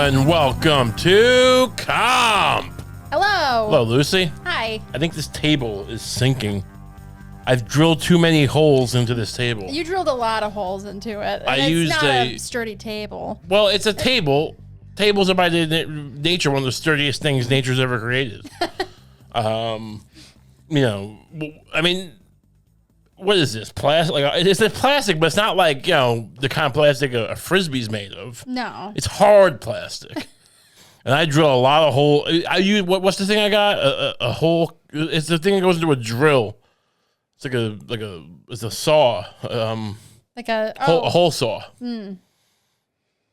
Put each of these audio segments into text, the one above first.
and welcome to Kump. Hello. Hello, Lucy. Hi. I think this table is sinking. I've drilled too many holes into this table. You drilled a lot of holes into it. And I it's used not a sturdy table. Well, it's a table. Tables are by nature one of the sturdiest things nature's ever created. You know, I mean, what is this? Plastic? Like, it's a plastic, but it's not like, you know, the kind of plastic a Frisbee's made of. No. It's hard plastic. And I drill a lot of holes. I use, what's the thing I got? A hole. It's the thing that goes into a drill. It's it's a saw. Like a hole saw. Imagine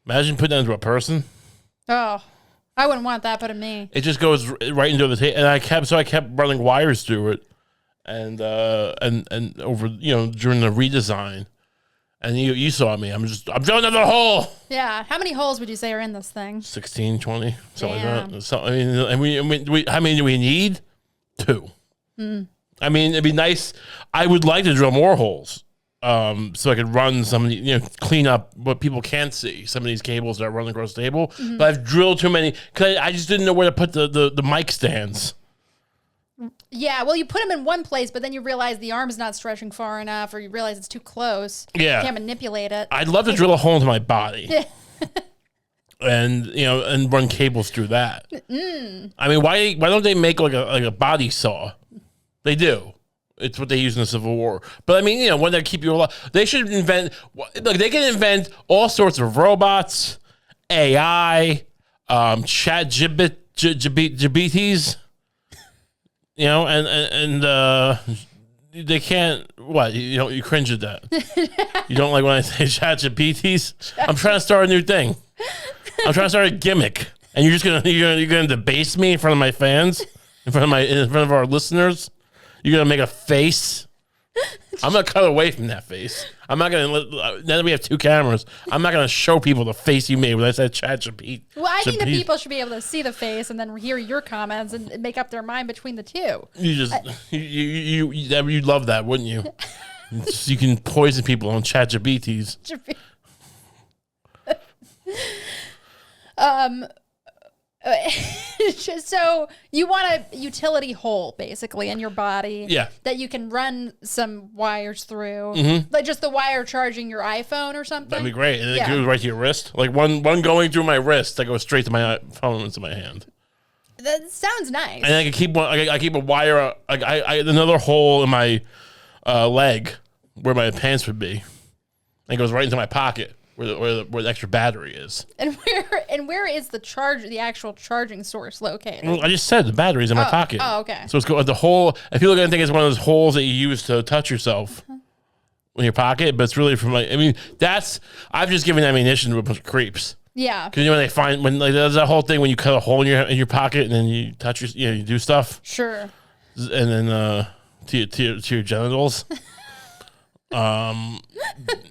putting that into a person. Oh, I wouldn't want that, but me. It just goes right into the table, and I kept running wires through it, and over, you know, during the redesign, and you saw me. I'm drilling another hole. Yeah. How many holes would you say are in this thing? 16, 20, something Damn. like that. So, I mean, how many do we need? 2. I mean, it'd be nice. I would like to drill more holes, so I could run some, you know, clean up what people can't see. Some of these cables that run across the table, but I've drilled too many because I just didn't know where to put the mic stands. Yeah, well, you put them in one place, but then you realize the arm's not stretching far enough, or you realize it's too close. Yeah. You can't manipulate it. I'd love to drill a hole into my body. And, you know, and run cables through that. I mean, why don't they make like a body saw? They do. It's what they use in the Civil War. But I mean, you know, when they keep you alive, they should invent. Look, they can invent all sorts of robots, AI, chat GBTs. You know, and they can't. What, you know? You cringe at that. You don't like when I say chat GBTs? I'm trying to start a new thing. I'm trying to start a gimmick, and you're gonna debase me in front of my fans, in front of our listeners. You're gonna make a face. I'm gonna cut away from that face. I'm not gonna now that we have 2 cameras, I'm not gonna show people the face you made when I said chat GPT. Well, I think the people should be able to see the face and then hear your comments and make up their mind between the two. You'd love that, wouldn't you? You can poison people on chat GPTs. So you want a utility hole basically in your body, yeah, that you can run some wires through, like just the wire charging your iPhone or something. That'd be great. And it goes right to your wrist, like one going through my wrist that goes straight to my phone into my hand. That sounds nice. And I can keep one. I keep a wire. I another hole in my leg where my pants would be, and it goes right into my pocket. Where the extra battery is. And where is the actual charging source located? Well, I just said the battery's in my pocket. Oh, okay. So it's the hole. If people are gonna think it's one of those holes that you use to touch yourself in your pocket, but it's really from like, I mean, I've just given ammunition to a bunch of creeps. Yeah. Because, you know, when there's that whole thing when you cut a hole in your pocket and then you touch you do stuff. Sure. And then to your genitals.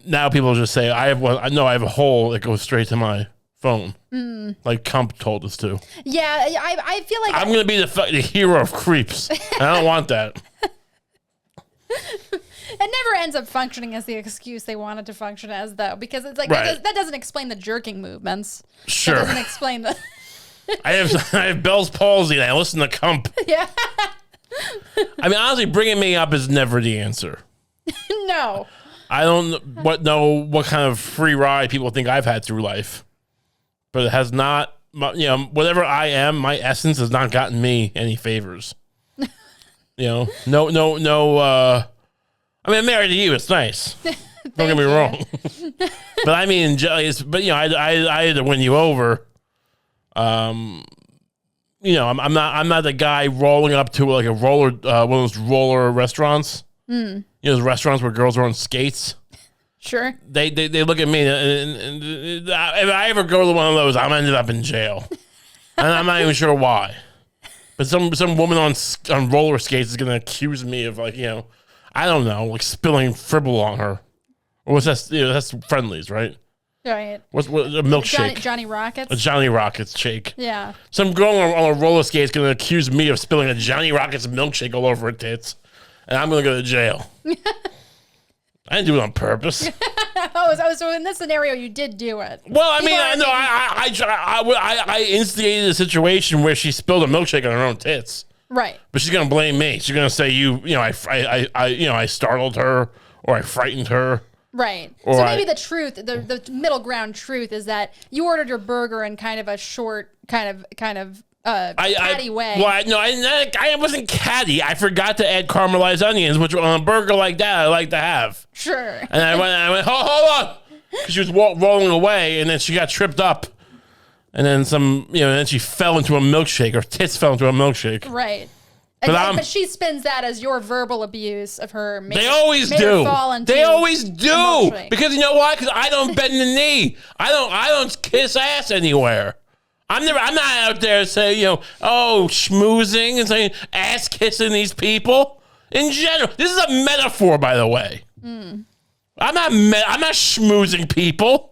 Now people just say I have one. I know I have a hole that goes straight to my phone, like Kump told us to. Yeah, I feel like I'm gonna be the hero of creeps. I don't want that. It never ends up functioning as the excuse they want it to function as, though, because it's like right. that doesn't explain the jerking movements. Sure, that doesn't explain the. I have Bell's palsy and I listen to Kump. Yeah. I mean, honestly, bringing me up is never the answer. No. I don't know what kind of free ride people think I've had through life, but it has not. You know, whatever I am, my essence has not gotten me any favors. You know, no. I mean, I'm married to you. It's nice. Don't get me wrong. But I mean, but you know, I had to win you over. You know, I'm not the guy rolling up to like a roller, one of those roller restaurants. You know, those restaurants where girls are on skates. Sure. They look at me, and if I ever go to one of those, I'm ended up in jail, and I'm not even sure why. But some woman on roller skates is gonna accuse me of, like, you know, I don't know, like spilling Fribble on her, or what's that? You know, that's Friendlies, right? Right. What's a milkshake? Johnny Rockets. A Johnny Rockets shake. Yeah. Some girl on a roller skate is gonna accuse me of spilling a Johnny Rockets milkshake all over her tits, and I'm gonna go to jail. I didn't do it on purpose. So in this scenario, you did do it. Well, I mean, I instigated a situation where she spilled a milkshake on her own tits. Right. But she's gonna blame me. She's gonna say I startled her or I frightened her. Right. Or so maybe the truth, the middle ground truth is that you ordered your burger in kind of a short, kind of catty way. Well, I wasn't catty. I forgot to add caramelized onions, which on a burger like that I like to have. Sure. And I went, hold on, because she was rolling away, and then she got tripped up, and then then she fell into a milkshake. Her tits fell into a milkshake. Right. But she spins that as your verbal abuse of her. They always do. They always do. Because you know why? Because I don't bend the knee. I don't kiss ass anywhere. I'm not out there saying, schmoozing and saying ass kissing these people. In general, this is a metaphor, by the way. I'm not schmoozing people.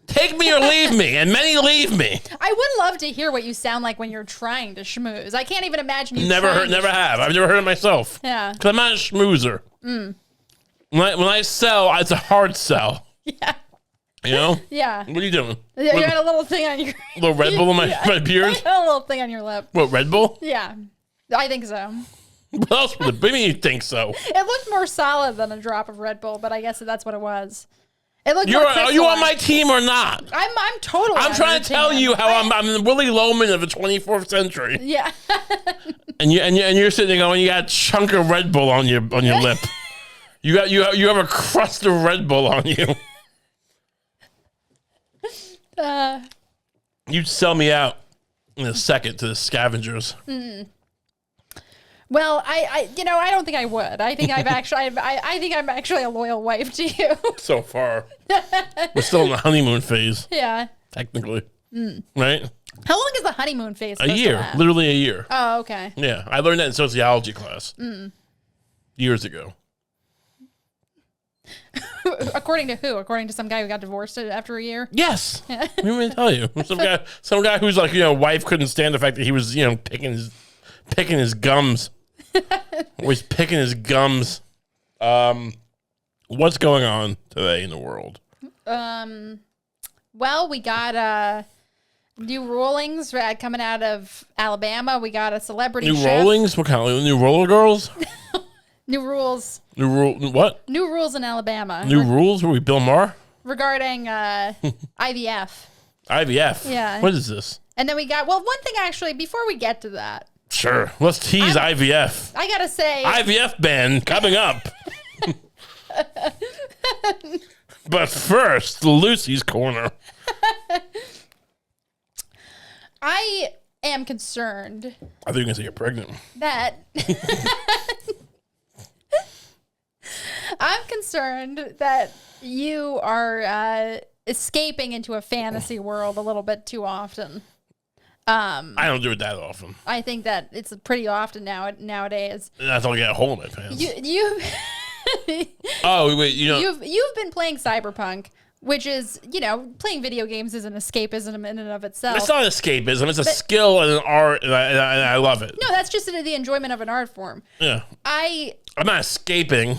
Take me or leave me, and many leave me. I would love to hear what you sound like when you're trying to schmooze. I can't even imagine you. Never have. I've never heard it myself. Yeah. Because I'm not a schmoozer. When I sell, it's a hard sell. Yeah. You know? Yeah. What are you doing? Yeah, you got a little thing on your... A little Red Bull in my beard? A little thing on your lip. What, Red Bull? Yeah. I think so. What else would it be? You think so? It looked more solid than a drop of Red Bull, but I guess that's what it was. It looked Are you on my team or not? I'm totally. I'm trying to tell you how I'm the Willie Loman of the 24th century. Yeah. and you're sitting there going, you got a chunk of Red Bull on your lip. You have a crust of Red Bull on you. You'd sell me out in a second to the scavengers. Well, I don't think I would. I think I think I'm actually a loyal wife to you. So far, we're still in the honeymoon phase. Yeah, technically, right? How long is the honeymoon phase? A year, literally a year. Oh, okay. Yeah, I learned that in sociology class years ago. According to who? According to some guy who got divorced after a year? Yes. Let me tell you, some guy who's like, wife couldn't stand the fact that he was, picking his gums. Always picking his gums. What's going on today in the world? Well, we got new rulings coming out of Alabama. We got a celebrity new chef. Rulings? What kind of new roller girls? New rules. What? New rules in Alabama. New rules? Were we Bill Maher? Regarding IVF. IVF? Yeah. What is this? And then we got, one thing actually, before we get to that. Sure. Let's tease IVF. I gotta say. IVF ban coming up. But first, Lucie's Corner. I am concerned. I think you're going to say you're pregnant. That. I'm concerned that you are escaping into a fantasy world a little bit too often. I don't do it that often. I think that it's pretty often nowadays. That's all I got a hole in my pants. You Oh wait, you've been playing Cyberpunk, which is playing video games is an escapism in and of itself. It's not escapism. It's a skill and an art, and I love it. No, that's just the enjoyment of an art form. Yeah. I'm not escaping.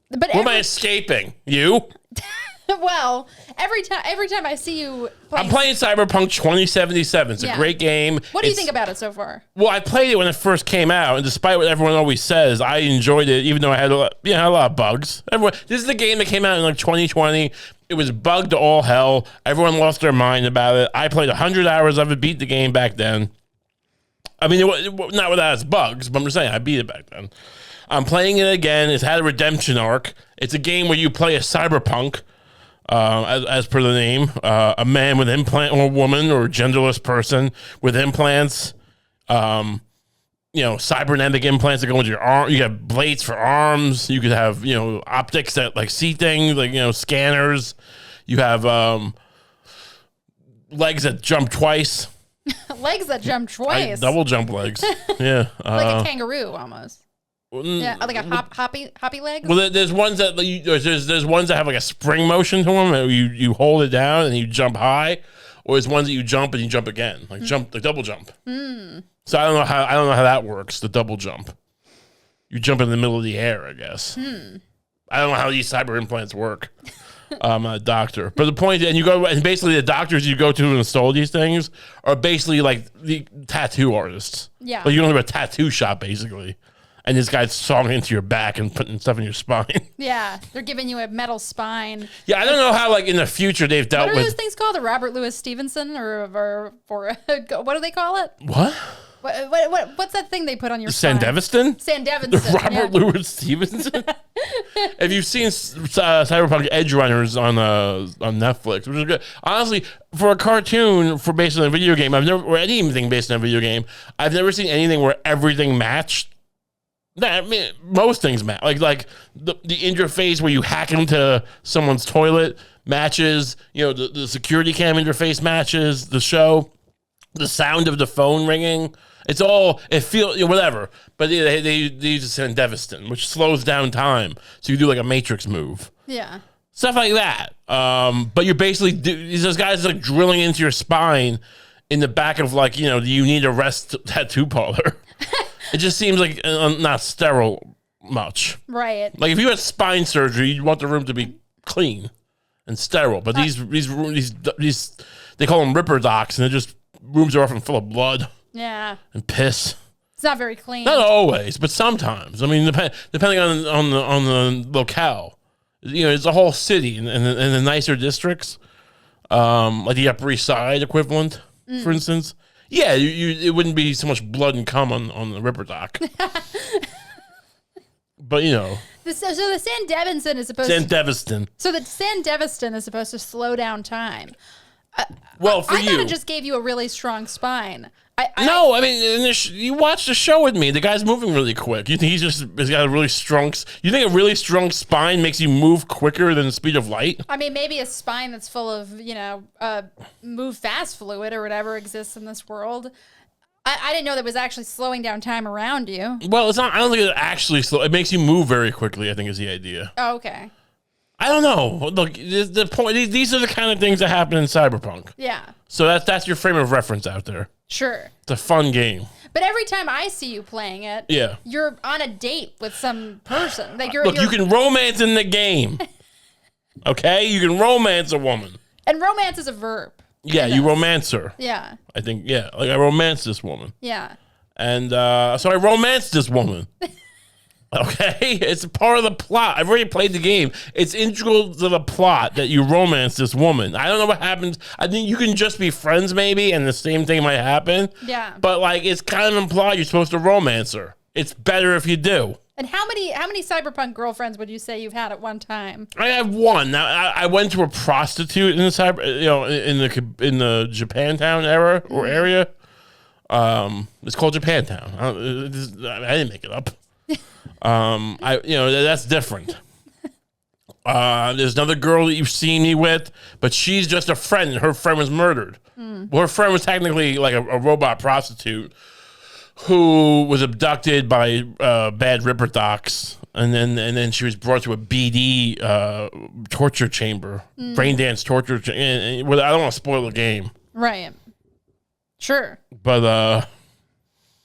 But what am I escaping? You? Well, every time I see you I'm playing Cyberpunk 2077. It's a great game. What do you think about it so far? Well, I played it when it first came out, and despite what everyone always says, I enjoyed it, even though I had a lot of bugs. This is the game that came out in 2020. It was bugged to all hell. Everyone lost their mind about it. I played 100 hours of it, beat the game back then. I mean, not without its bugs, but I'm just saying, I beat it back then. I'm playing it again. It's had a redemption arc. It's a game where you play a cyberpunk, as per the name, a man with implant, or a woman, or a genderless person with implants, cybernetic implants that go into your arm. You have blades for arms. You could have, optics that see things, scanners. You have legs that jump twice. Legs that jump twice. Double jump legs. Yeah. Like a kangaroo almost. Yeah, like a hoppy legs. Well, there's ones that there's ones that have a spring motion to them. You hold it down and you jump high, or there's ones that you jump and you jump again, double jump. So I don't know how that works. The double jump, you jump in the middle of the air, I guess. I don't know how these cyber implants work. I'm not a doctor. But the point, and basically the doctors you go to install these things are basically like the tattoo artists. Yeah. Like you don't have a tattoo shop, basically. And this guy's sawing into your back and putting stuff in your spine. Yeah, they're giving you a metal spine. Yeah, I don't know how, like, in the future they've dealt with... What are those things called? The Robert Louis Stevenson? Or what do they call it? What? What's that thing they put on your spine? Sandevistan? Sandevistan, Robert Louis Stevenson? If you've seen Cyberpunk Edge Runners on Netflix, which is good. Honestly, for a cartoon based on a video game, or anything based on a video game, I've never seen anything where everything matched. I mean, most things match. Like the interface where you hack into someone's toilet matches. The security cam interface matches the show. The sound of the phone ringing. It feels whatever. But they use Sandevistan, which slows down time, so you do like a Matrix move. Yeah. Stuff like that. But you're basically these guys like drilling into your spine in the back of like you need a rest tattoo parlor. It just seems like not sterile much. Right. Like if you had spine surgery, you'd want the room to be clean and sterile. But these they call them ripper docs, and they're just rooms are often full of blood. Yeah. And piss. It's not very clean. Not always, but sometimes. I mean, depending on the locale. It's a whole city in the nicer districts, like the Upper East Side equivalent, for instance. Yeah, it wouldn't be so much blood and cum on the Ripper Doc. But so the Sandevistan is supposed Sandevistan. So the Sandevistan is supposed to slow down time. Well, for I you, thought it just gave you a really strong spine. I mean, you watched the show with me. The guy's moving really quick. You think he's got a really strong? You think a really strong spine makes you move quicker than the speed of light? I mean, maybe a spine that's full of move fast fluid or whatever exists in this world. I didn't know that was actually slowing down time around you. Well, it's not. I don't think it actually slow. It makes you move very quickly, I think is the idea. Oh, okay. I don't know. Look, the point. These are the kind of things that happen in Cyberpunk. Yeah. So that's your frame of reference out there. Sure. It's a fun game. But every time I see you playing it, you're on a date with some person. Like Look, you can romance in the game. Okay? You can romance a woman. And romance is a verb. Yeah, you romance her. Yeah. I think, like I romanced this woman. Yeah. And so I romanced this woman. Okay? It's a part of the plot. I've already played the game. It's integral to the plot that you romance this woman. I don't know what happens. I think you can just be friends maybe and the same thing might happen. Yeah. But like it's kind of implied you're supposed to romance her. It's better if you do. And how many Cyberpunk girlfriends would you say you've had at one time? I have one. Now I went to a prostitute in the in the Japantown era or area. It's called Japantown. I didn't make it up. That's different. There's another girl that you've seen me with, but she's just a friend, and her friend was murdered. Well, her friend was technically like a robot prostitute who was abducted by bad Ripper Docs, and then she was brought to a BD torture chamber, brain dance torture. I don't want to spoil the game, right? Sure, but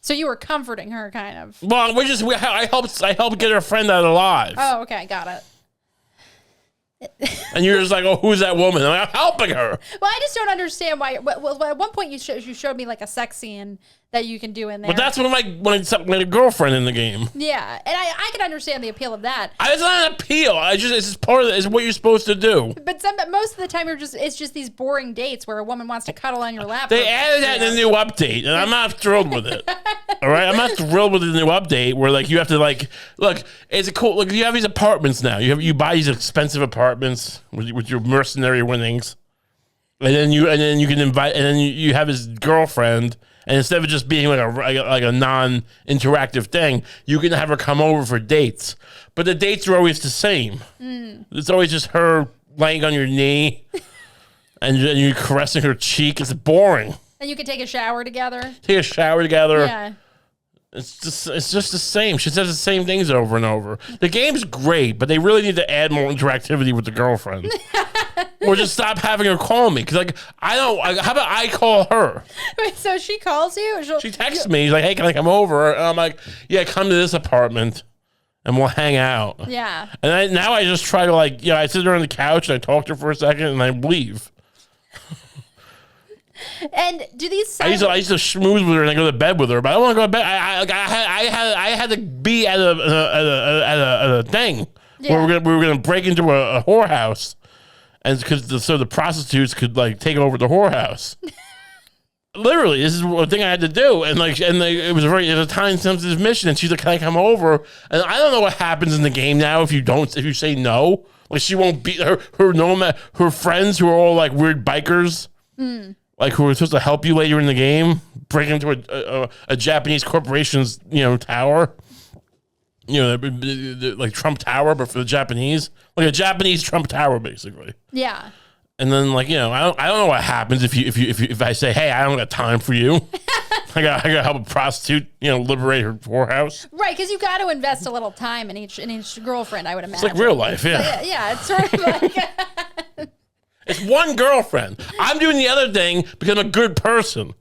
so you were comforting her, kind of. Well, I helped get her friend out alive. Oh, okay, got it. And you're just like, oh, who's that woman? I'm helping her. Well, I just don't understand why. Well, at one point you showed me like a sex scene that you can do in there. But that's when it's a girlfriend in the game. Yeah, and I can understand the appeal of that. It's not an appeal. It's just part of it. It's what you're supposed to do. But most of the time it's just these boring dates where a woman wants to cuddle on your lap. They added that in the new update, and I'm not thrilled with it. All right, I'm not thrilled with the new update where like you have to look. It's a cool. Look, you have these apartments now. You buy these expensive apartments with your mercenary winnings, and then you can invite, and then you have his girlfriend. And instead of just being like a non-interactive thing, you can have her come over for dates. But the dates are always the same. It's always just her laying on your knee and you caressing her cheek. It's boring. And you can take a shower together. Yeah. It's just the same. She says the same things over and over. The game's great, but they really need to add more interactivity with the girlfriend. Or just stop having her call me. Because, how about I call her? Wait, so she calls you? She texts me. She's like, hey, can I come over? And I'm like, yeah, come to this apartment. and we'll hang out. Yeah. And now I just try to like, I sit there on the couch and I talk to her for a second and I leave. And do these? I used to schmooze with her and I go to bed with her, but I don't want to go to bed. I had to be at a thing where we were gonna break into a whorehouse, and because so the prostitutes could like take over the whorehouse. Literally, this is a thing I had to do, and it was a time sensitive mission. And she's like, "Can I come over?" And I don't know what happens in the game now if you say no. Like she won't be her friends who are all like weird bikers. Like who are supposed to help you later in the game, break into a Japanese corporation's tower, like Trump Tower, but for the Japanese, like a Japanese Trump Tower, basically. Yeah. And then I don't know what happens if I say, hey, I don't got time for you. I got to help a prostitute, liberate her whorehouse. Right, because you got to invest a little time in each girlfriend, I would imagine. It's like real life, yeah. Yeah, it's sort of like. It's one girlfriend. I'm doing the other thing because I'm a good person.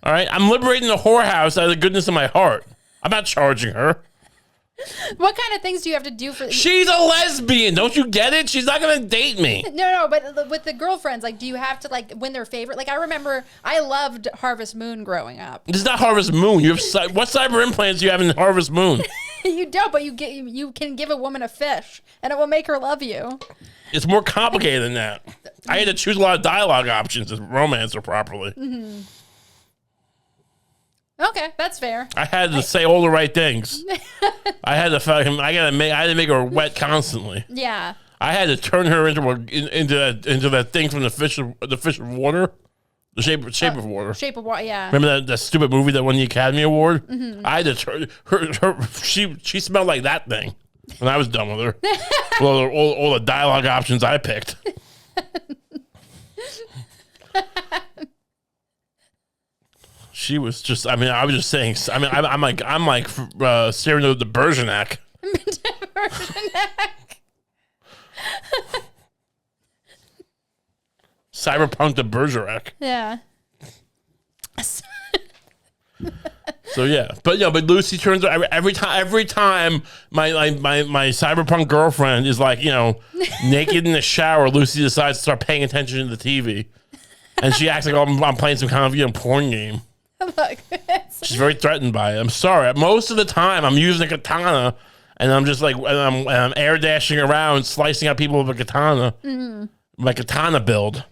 All right? I'm liberating the whorehouse out of the goodness of my heart. I'm not charging her. What kind of things do you have to do for... She's a lesbian. Don't you get it? She's not going to date me. No, but with the girlfriends, like, do you have to, like, win their favorite? Like, I remember I loved Harvest Moon growing up. This is not Harvest Moon. What cyber implants do you have in Harvest Moon? You don't, but you can give a woman a fish, and it will make her love you. It's more complicated than that. I had to choose a lot of dialogue options to romance her properly. Mm-hmm. Okay, that's fair. I had to say all the right things. I had to make her wet constantly. Yeah. I had to turn her into that thing from the fish of water, the shape of water. Shape of water, yeah. Remember that stupid movie that won the Academy Award? Mm-hmm. I had to turn her. She smelled like that thing when I was done with her. Well, all the dialogue options I picked. She was just. I mean, I was just saying. I mean, I'm like Cyrano de Bergerac. Cyberpunk de Bergerac. Yeah. So yeah, but Lucie turns out every time my cyberpunk girlfriend is like naked in the shower. Lucie decides to start paying attention to the TV, and she acts like I'm playing some kind of porn game. Look, she's very threatened by it. I'm sorry. Most of the time, I'm using a katana, and I'm just like I'm air dashing around, slicing out people with a katana. Mm-hmm. My katana build,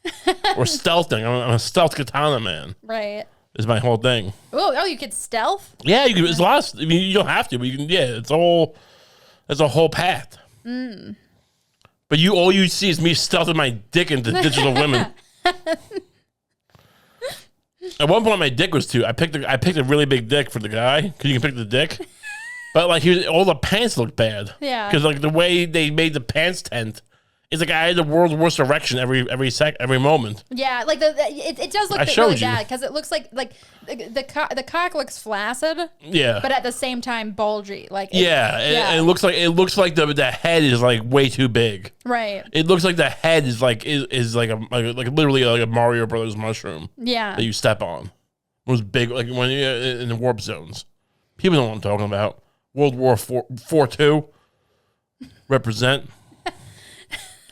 or stealthing. I'm a stealth katana man. Right. Is my whole thing. Oh, you could stealth? Yeah, you can. It's lost. I mean, you don't have to, but you can. Yeah, it's a whole path. Mm. But all you see is me stealthing my dick into digital women. At one point, my dick was too. I picked a really big dick for the guy because you can pick the dick, but like all the pants looked bad. Yeah. Because like the way they made the pants tent. It's like I had the world's worst erection every moment. Yeah, like it does look really bad because it looks like the cock looks flaccid. Yeah, but at the same time bulgy. Like it looks like the head is like way too big. Right. It looks like the head is like literally like a Mario Brothers mushroom. Yeah. That you step on. It was big like when you're in the warp zones. People know what I'm talking about. World War IV represent.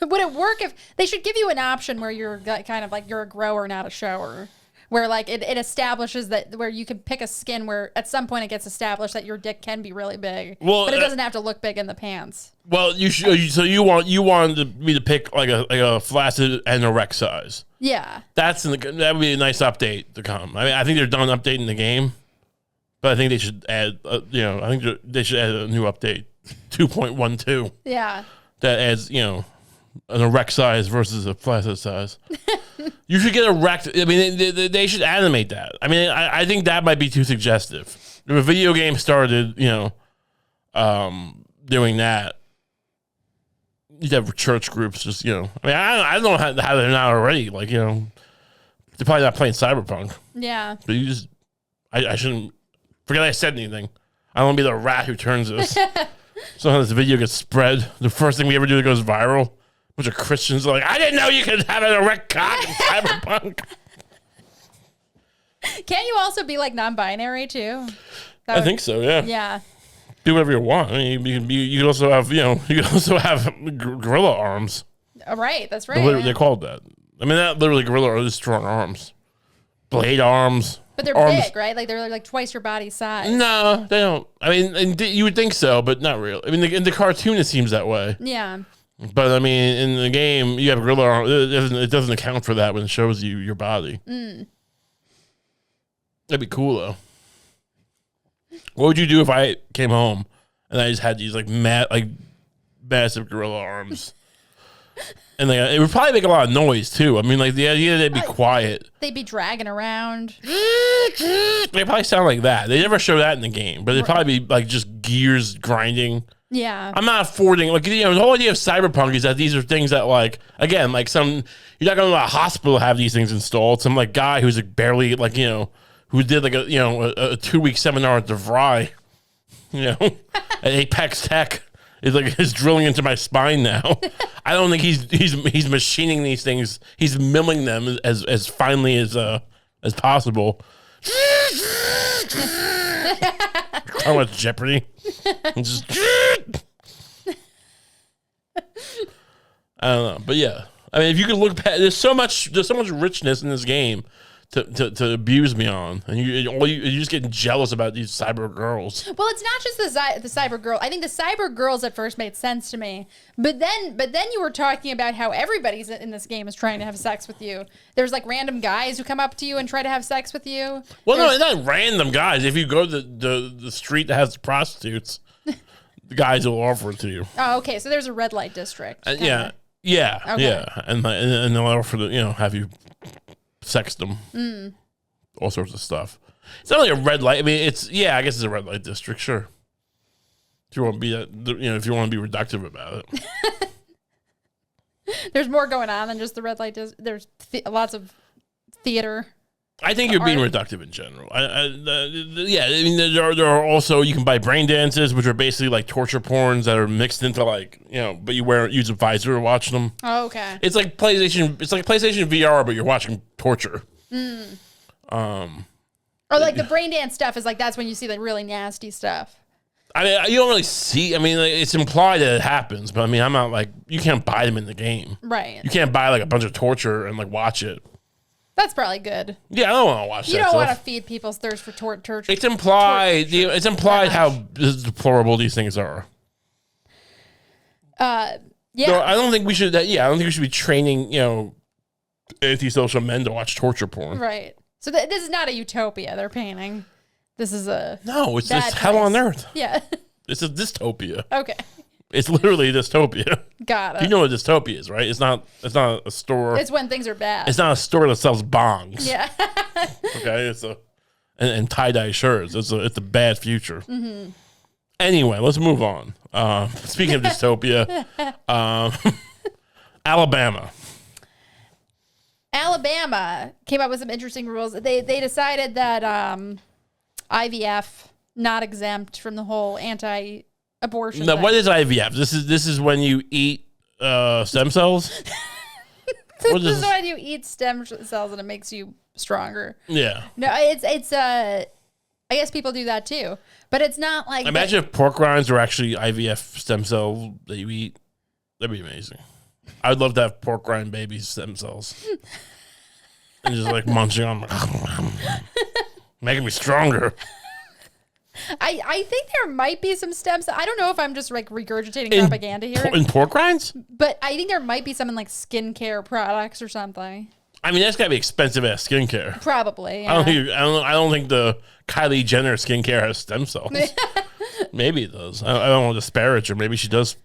Would it work if they should give you an option where you're kind of like you're a grower, not a shower, where like it establishes that where you can pick a skin where at some point it gets established that your dick can be really big, but it doesn't have to look big in the pants. Well, you wanted me to pick like a flaccid and erect size. Yeah, that would be a nice update to come. I mean, I think they're done updating the game, but I think they should add I think they should add a new update 2.12. Yeah, that adds an erect size versus a flaccid size. You should get erect. I mean, they should animate that. I mean, I think that might be too suggestive. If a video game started, doing that, you'd have church groups just, I mean, I don't know how they're not already. Like, they're probably not playing Cyberpunk. Yeah. But I shouldn't, forget I said anything. I don't want to be the rat who turns this. Sometimes the video gets spread. The first thing we ever do that goes viral. A bunch of Christians are like, I didn't know you could have an erect cock in Cyberpunk. Can't you also be like non-binary too? I think so, yeah. Yeah. Do whatever you want. I mean, you can also have, you can also have gorilla arms. Right, that's right. They're called that. I mean, that literally gorilla are strong arms. Blade arms. But they're big, right? Like they're like twice your body size. No, they don't. I mean, you would think so, but not really. I mean, in the cartoon, it seems that way. Yeah. But I mean, in the game, you have gorilla arms. It doesn't account for that when it shows you your body. That'd be cool, though. What would you do if I came home and I just had these massive gorilla arms? And it would probably make a lot of noise too. I mean, like the idea they'd be quiet. They'd be dragging around. They probably sound like that. They never show that in the game, but it'd probably be like just gears grinding. Yeah. I'm not affording the whole idea of Cyberpunk is that these are things that again, you're not going to a hospital to have these things installed. Some guy who's barely who did a 2-week seminar at DeVry, at Apex Tech. Is drilling into my spine now. I don't think he's machining these things. He's milling them as finely as possible. How much Jeopardy? Just I don't know, but yeah. I mean, if you could look past, there's so much richness in this game to abuse me on, and you're just getting jealous about these cyber girls. Well, it's not just the cyber girl. I think the cyber girls at first made sense to me, but then you were talking about how everybody's in this game is trying to have sex with you. There's random guys who come up to you and try to have sex with you. Well, no, it's not random guys. If you go to the street that has prostitutes, the guys will offer it to you. Oh, okay. So there's a red light district. Yeah, okay. yeah, and they'll offer to have you sex them, all sorts of stuff. It's not like a red light. I mean, I guess it's a red light district, sure. If you want to be if you want to be reductive about it. There's more going on than just the red light. There's lots of theater. I think you're being reductive in general. I mean, there are also, you can buy brain dances, which are basically like torture porns that are mixed into but you use a visor to watch them. Oh, okay. It's like PlayStation VR, but you're watching torture. Or the brain dance stuff is that's when you see the really nasty stuff. I mean, you don't really see. I mean, it's implied that it happens, but I mean, I'm not you can't buy them in the game. Right. You can't buy a bunch of torture and watch it. That's probably good. Yeah, I don't want to watch that. You don't want to feed people's thirst for torture. It's implied. It's implied how deplorable these things are. Yeah. So I don't think we should. I don't think we should be training antisocial men to watch torture porn. Right. So this is not a utopia they're painting. This is it's just hell on earth. Yeah. It's a dystopia. Okay. It's literally a dystopia. Got it. You know what a dystopia is, right? It's not a store. It's when things are bad. It's not a store that sells bongs. Yeah. Okay. It's and tie-dye shirts. It's a bad future. Mm-hmm. Anyway, let's move on. Speaking of dystopia, Alabama came up with some interesting rules. They decided that IVF not exempt from the whole anti-abortion. Now, thing. what is IVF? This is when you eat stem cells. This is when you eat stem cells and it makes you stronger. Yeah. No, it's I guess people do that too, but it's not like. Imagine if pork rinds were actually IVF stem cell that you eat. That'd be amazing. I'd love to have pork rind baby stem cells and just munching on them, making me stronger. I think there might be some stem cells. I don't know if I'm just regurgitating propaganda here. In pork rinds? But I think there might be some in skincare products or something. I mean, that's gotta be expensive ass skincare. Probably. Yeah. I don't think the Kylie Jenner skincare has stem cells. Maybe it does. I don't want to disparage her. Maybe she does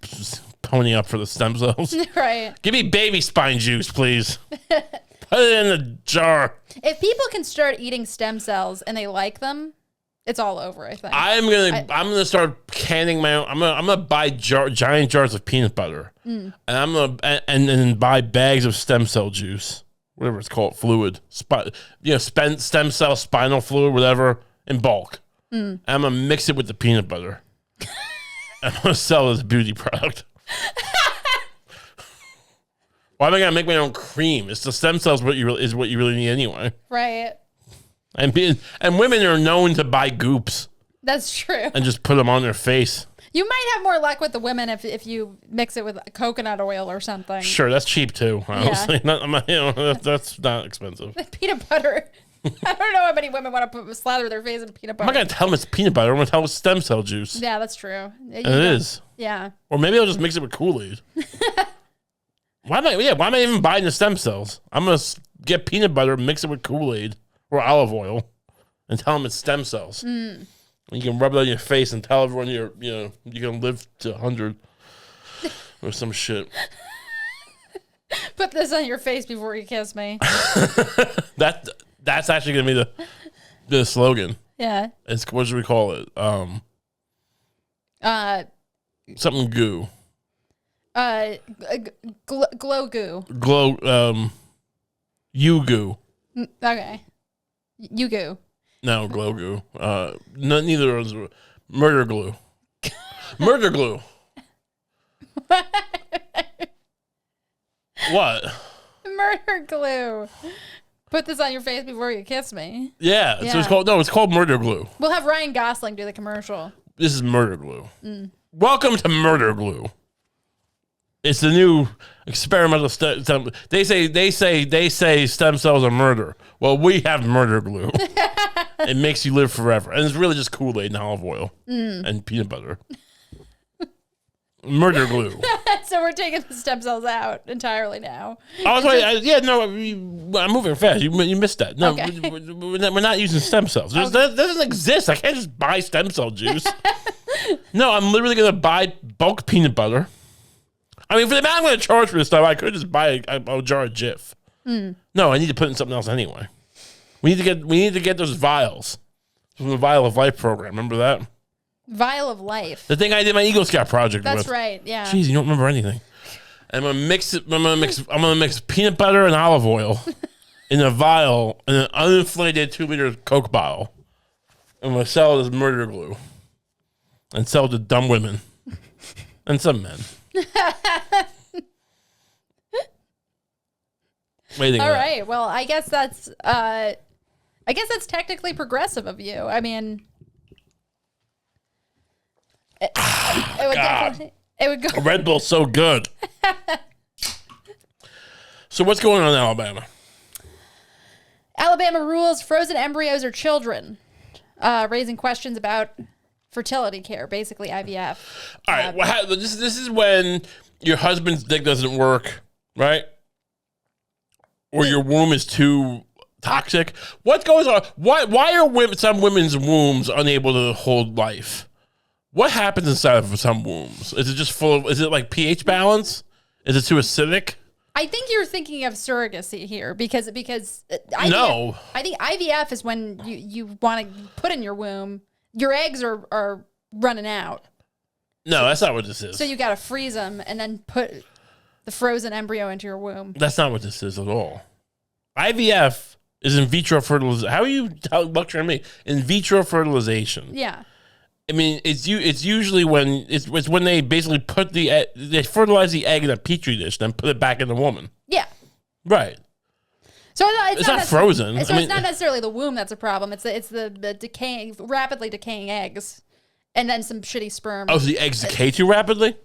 pony up for the stem cells. Right. Give me baby spine juice, please. Put it in the jar. If people can start eating stem cells and they like them, it's all over, I think. I'm gonna start canning my own. I'm gonna buy giant jars of peanut butter, and I'm gonna and then buy bags of stem cell juice, whatever it's called, fluid, stem cell spinal fluid, whatever, in bulk. And I'm gonna mix it with the peanut butter. I'm gonna sell this beauty product. Why am I gonna make my own cream? It's the stem cells. What you really need anyway. Right. And women are known to buy goops. That's true. and just put them on their face. You might have more luck with the women if you mix it with coconut oil or something. Sure, that's cheap too. Honestly, that's not expensive. Peanut butter. I don't know how many women want to slather their face in peanut butter. I'm not gonna tell them it's peanut butter. I'm gonna tell them it's stem cell juice. Yeah, that's true. It is. Yeah. Or maybe I'll just mix it with Kool-Aid. Why am I even buying the stem cells? I'm gonna get peanut butter, mix it with Kool-Aid or olive oil, and tell them it's stem cells. You can rub it on your face and tell everyone you can live to 100 or some shit. Put this on your face before you kiss me. That's actually gonna be the slogan. Yeah. It's, what should we call it? Something goo. Glow goo. Glow. You goo. Okay. You goo. No, glow goo. Neither of those. Murder glue. Murder glue. What? Murder glue. Put this on your face before you kiss me. Yeah. So it's called murder glue. We'll have Ryan Gosling do the commercial. This is murder glue. Welcome to murder glue. It's the new experimental stem. They say stem cells are murder. Well, we have murder glue. It makes you live forever, and it's really just Kool-Aid and olive oil and peanut butter. Murder glue. So we're taking the stem cells out entirely now. I'm moving fast. You missed that. No, Okay. we're not using stem cells. That doesn't exist. I can't just buy stem cell juice. No, I'm literally going to buy bulk peanut butter. I mean, for the amount I'm going to charge for this stuff, I could just buy a jar of Jif. No, I need to put in something else anyway. We need to get those vials from the Vial of Life program. Remember that? Vial of Life. The thing I did my Eagle Scout project with. That's right. Yeah. Jeez, you don't remember anything. And I'm gonna mix it. I'm gonna mix peanut butter and olive oil in a vial in an uninflated 2-liter Coke bottle. I'm gonna sell it as murder glue, and sell it to dumb women and some men. All right. Well, I guess that's technically progressive of you. I mean, it would definitely. It would go. Red Bull's so good. So what's going on in Alabama? Alabama rules frozen embryos are children, raising questions about fertility care, basically IVF. All right. This is when your husband's dick doesn't work, right? Or your womb is too toxic. What goes on? Why are some women's wombs unable to hold life? What happens inside of some wombs? Is it just full of? Is it like pH balance? Is it too acidic? I think you're thinking of surrogacy here because IVF, No. I think IVF is when you want to put in your womb. Your eggs are running out. No, that's not what this is. So you got to freeze them and then put the frozen embryo into your womb. That's not what this is at all. IVF is in vitro fertilization. How are you lecturing me? In vitro fertilization. Yeah. I mean, it's usually when it's when they basically put they fertilize the egg in a petri dish, then put it back in the woman. Yeah. Right. So it's not frozen. So it's not necessarily the womb that's a problem. It's the decaying, rapidly decaying eggs, and then some shitty sperm. Oh, so the eggs decay too rapidly?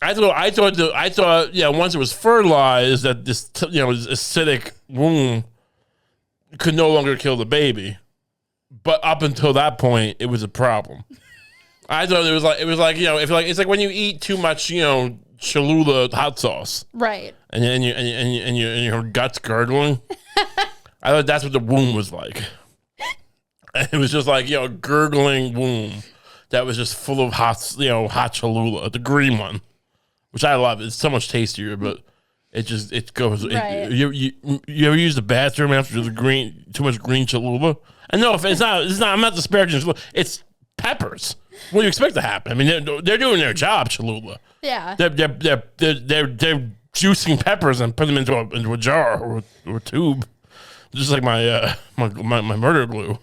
I thought once it was fertilized that this this acidic womb could no longer kill the baby. But up until that point, it was a problem. I thought it was like it's like when you eat too much Cholula hot sauce, right? And your guts gurgling. I thought that's what the womb was like. It was just like a gurgling womb that was just full of hot Cholula, the green one, which I love. It's so much tastier, but it goes. Right. You ever use the bathroom after too much green Cholula? And no, if it's not. I'm not disparaging. It's peppers. What do you expect to happen? I mean, they're doing their job, Cholula. Yeah. They're juicing peppers and putting them into a jar or a tube, just like my murder glue.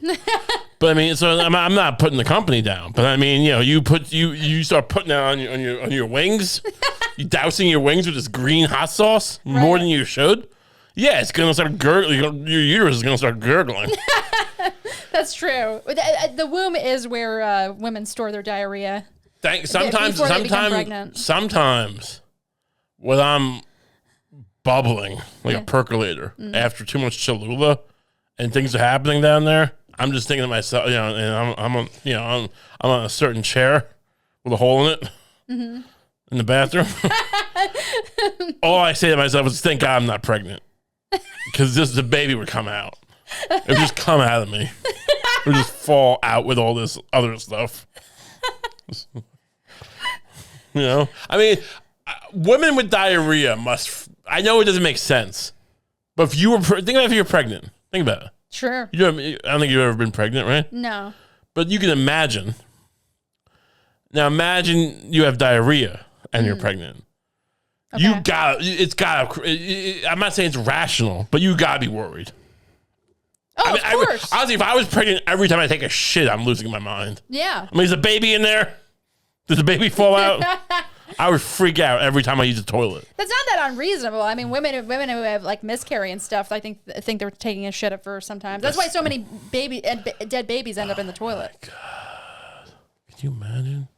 But I mean, so I'm not putting the company down. But I mean, you start putting that on your wings, you dousing your wings with this green hot sauce more than you should. Yeah, it's gonna start gurgling. Your uterus is gonna start gurgling. That's true. The womb is where women store their diarrhea. Sometimes when I'm bubbling like a percolator after too much Cholula and things are happening down there, I'm just thinking to myself, and I'm on a certain chair with a hole in it in the bathroom. All I say to myself is, "Thank God I'm not pregnant," because the baby would come out. It would just come out of me. It would just fall out with all this other stuff. I mean, women with diarrhea must. I know it doesn't make sense, but if you were think about if you're pregnant. Think about it. Sure. I don't think you've ever been pregnant, right? No. But you can imagine. Now imagine you have diarrhea and you're pregnant. Okay. I'm not saying it's rational, but you gotta be worried. Oh, of course. Honestly, if I was pregnant, every time I take a shit, I'm losing my mind. Yeah. I mean, is a baby in there? Does the baby fall out? I would freak out every time I use the toilet. That's not that unreasonable. I mean, women who have like miscarry and stuff, I think they're taking a shit at first sometimes. That's why so many dead babies end up in the toilet. My God, can you imagine?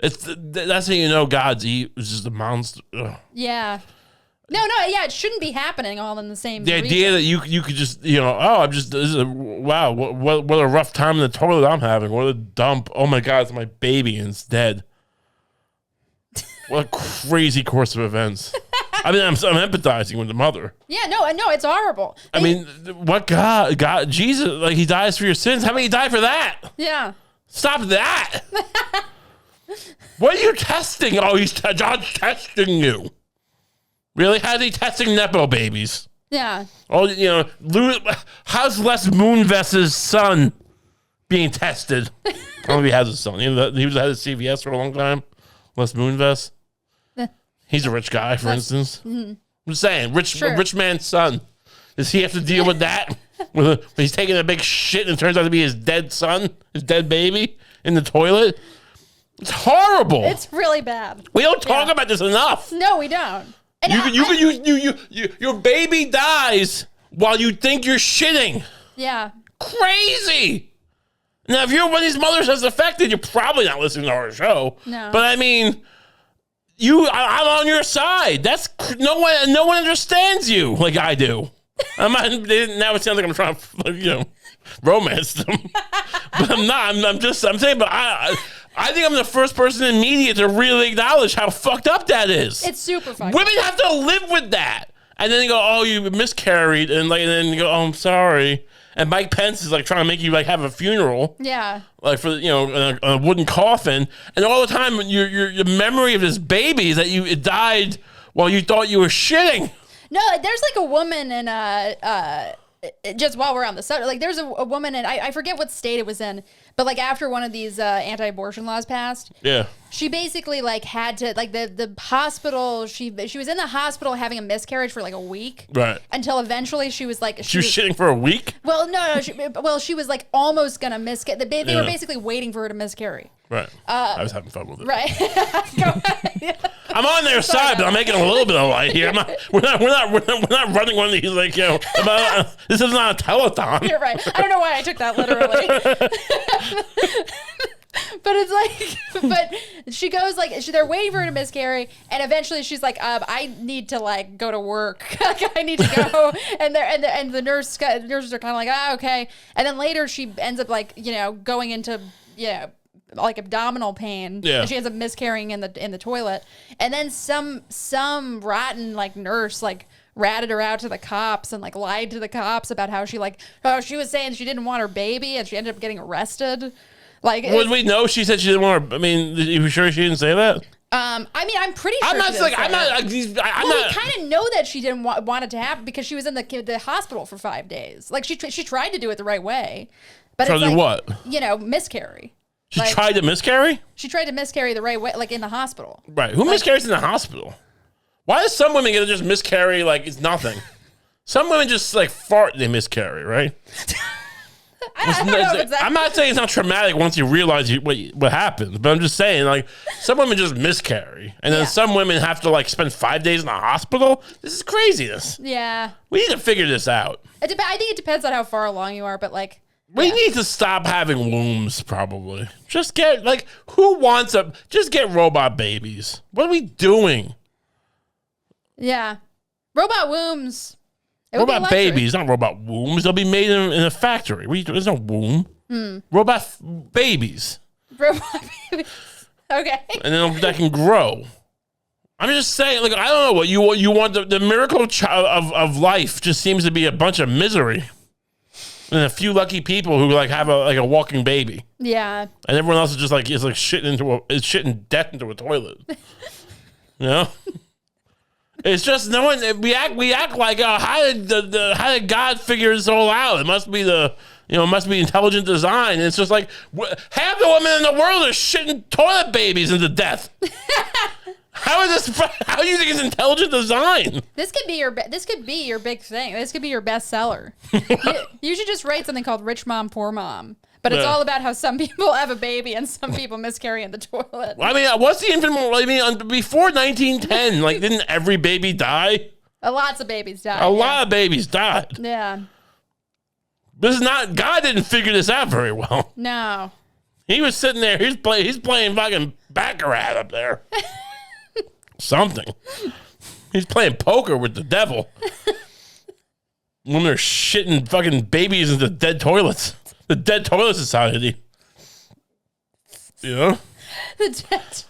That's how you know God's Eve is just a monster. Ugh. Yeah. No, it shouldn't be happening all in the same. The idea that you could just wow, what a rough time in the toilet I'm having. What a dump. Oh my God, it's my baby and it's dead. What a crazy course of events. I mean, I'm empathizing with the mother. Yeah, no, it's horrible. I mean, what God, Jesus, like he dies for your sins. How many died for that? Yeah. Stop that. What are you testing? Oh, John's testing you. Really? How's he testing Nepo babies? Yeah. Oh, how's Les Moonvest's son being tested? I don't know if he has a son. He was head of CVS for a long time. Les Moonvest. He's a rich guy, for instance. I'm just saying, rich man's son. Does he have to deal with that? When he's taking a big shit and it turns out to be his dead son, his dead baby in the toilet? It's horrible. It's really bad. We don't talk about this enough. No, we don't. And your baby dies while you think you're shitting. Yeah. Crazy. Now, if you're one of these mothers that's affected, you're probably not listening to our show. No. But I mean, I'm on your side. That's no one understands you like I do. Now it sounds like I'm trying to, romance them. But I'm not. I'm saying, but I think I'm the first person in media to really acknowledge how fucked up that is. It's super fucked up. Women have to live with that. And then they go, oh, you miscarried. And then you go, oh, I'm sorry. And Mike Pence is like trying to make you like have a funeral. Yeah. Like for, a wooden coffin. And all the time, your memory of this baby is that it died while you thought you were shitting. No, there's like a woman in just while we're on the subject, like there's a woman in I forget what state it was in, but like after one of these anti-abortion laws passed, yeah, she basically like had to like the hospital. She was in the hospital having a miscarriage for like a week, right? Until eventually she was like she was shitting for a week. Well, no, she was like almost gonna miscarry. They were basically waiting for her to miscarry. Right. I was having fun with it. Right. I'm on their side, but I'm making a little bit of light here. We're not running one of these like this is not a telethon. You're right. I don't know why I took that literally. But it's like, but she goes like, they're waiting for her to miscarry, and eventually she's like, I need to like go to work. I need to go, and the nurses are kind of like, okay, and then later she ends up like going into like abdominal pain. Yeah. And she ends up miscarrying in the toilet, and then some rotten like nurse like ratted her out to the cops and like lied to the cops about how she was saying she didn't want her baby, and she ended up getting arrested. Like, would we know? She said she didn't want her. I mean, are you sure she didn't say that? I mean, I'm pretty sure. I'm not like I'm not. We kind of know that she didn't want it to happen because she was in the hospital for 5 days. Like she tried to do it the right way, but tried it's to like, what? Miscarry. She tried to miscarry. She tried to miscarry the right way, like in the hospital. Right. Who miscarries in the hospital? Why does some women get to just miscarry like it's nothing? Some women just like fart and they miscarry, right? I don't know if it's that. I'm not saying it's not traumatic once you realize what happens, but I'm just saying, like, some women just miscarry, and then some women have to, like, spend 5 days in the hospital. This is craziness. Yeah. We need to figure this out. I think it depends on how far along you are, but, like... We need to stop having wombs, probably. Just get, like, who wants just get robot babies. What are we doing? Yeah. Robot wombs. Robot babies, not robot wombs. They'll be made in a factory. There's no womb. Robot babies. Robot babies. Okay. And then that can grow. I'm just saying, like, I don't know what you want. The miracle of life just seems to be a bunch of misery. And a few lucky people who like have a walking baby. Yeah. And everyone else is just like shitting death into a toilet. You know? It's just no one. We act like how did God figure this all out? It must be intelligent design. And it's just like half the women in the world are shitting toilet babies into death. How do you think it's intelligent design? This could be your big thing. This could be your bestseller. you should just write something called Rich Mom, Poor Mom. But it's all about how some people have a baby and some people miscarry in the toilet. I mean, what's the infant? I mean, before 1910, like, didn't every baby die? Lots of babies died. A lot of babies died. Yeah. This is not. God didn't figure this out very well. No. He was sitting there. He's playing fucking baccarat up there. Something. He's playing poker with the devil. When they're shitting fucking babies into dead toilets. The Dead Toilet Society. You know? The dead.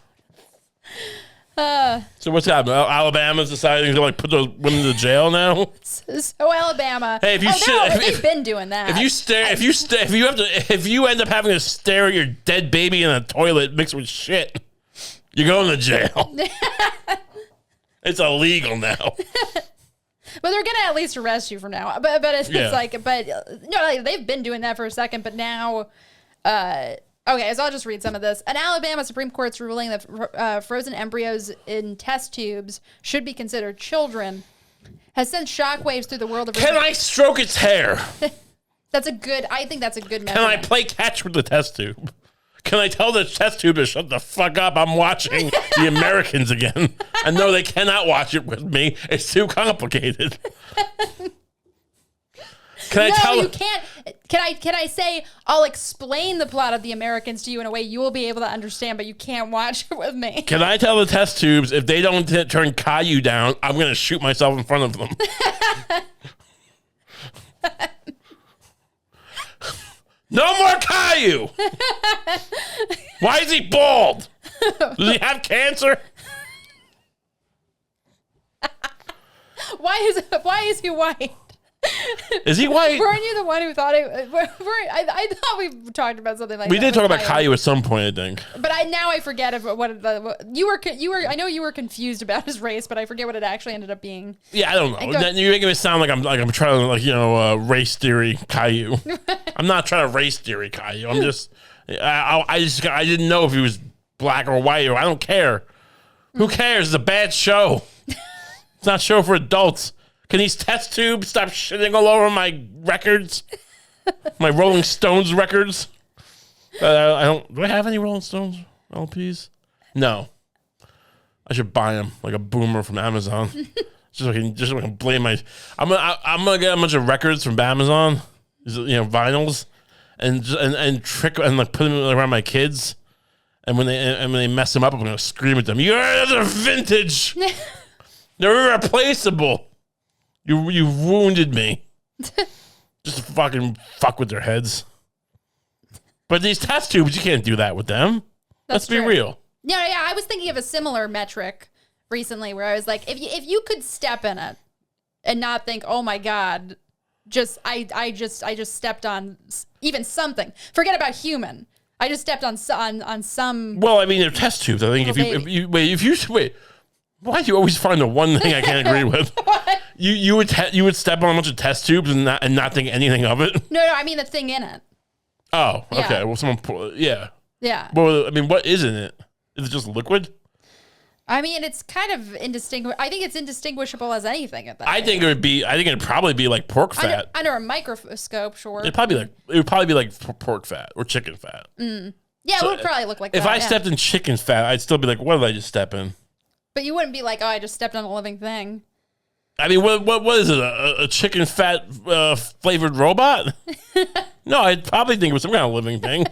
So what's happening? Alabama's deciding to like put those women to jail now. So Alabama. Hey, they've been doing that. If you end up having to stare at your dead baby in a toilet mixed with shit, you're going to jail. It's illegal now. But they're gonna at least arrest you from now. But it's like, they've been doing that for a second. But now, okay, so I'll just read some of this. An Alabama Supreme Court's ruling that frozen embryos in test tubes should be considered children has sent shockwaves through the world of. Can I stroke its hair? I think that's a good measurement. Can I play catch with the test tube? Can I tell the test tube to shut the fuck up? I'm watching The Americans again. And no, they cannot watch it with me. It's too complicated. You can't. Can I say I'll explain the plot of The Americans to you in a way you will be able to understand, but you can't watch it with me? Can I tell the test tubes if they don't turn Caillou down, I'm going to shoot myself in front of them? No more Caillou! Why is he bald? Does he have cancer? Why is he white? Is he white? Weren't you the one who thought it? I thought we talked about something like that. We did talk about Caillou at some point, I think. But now I forget what you were. I know you were confused about his race, but I forget what it actually ended up being. Yeah, I don't know. You're making it sound like I'm trying to race theory Caillou. I'm not trying to race theory Caillou. I'm just I didn't know if he was black or white or I don't care. Who cares? It's a bad show. It's not a show for adults. Can these test tubes stop shitting all over my records? My Rolling Stones records? Do I have any Rolling Stones LPs? No. I should buy them like a boomer from Amazon. just so I can blame my. I'm gonna get a bunch of records from Amazon, vinyls, and trick and like put them around my kids. And when they mess them up, I'm gonna scream at them. You're vintage. They're irreplaceable. You wounded me. Just to fucking fuck with their heads. But these test tubes, you can't do that with them. Let's be real. Yeah. I was thinking of a similar metric recently where I was like, if you could step in it and not think, oh my God, I just stepped on even something. Forget about human. I just stepped on some. Well, I mean, they're test tubes. I think if you wait. Why do you always find the one thing I can't agree with? What? You would step on a bunch of test tubes and not think anything of it? No, I mean the thing in it. Oh, okay. Yeah. Well, yeah. Yeah. Well, I mean, what is in it? Is it just liquid? I mean, it's kind of indistinguishable. I think it's indistinguishable as anything at that. I think it'd probably be like pork fat. Under a microscope, sure. It would probably be like pork fat or chicken fat. Yeah, so it would probably look like that. If I stepped in chicken fat, I'd still be like, what did I just step in? But you wouldn't be like, oh, I just stepped on a living thing. I mean, what is it? A chicken fat flavored robot? No, I'd probably think it was some kind of living thing.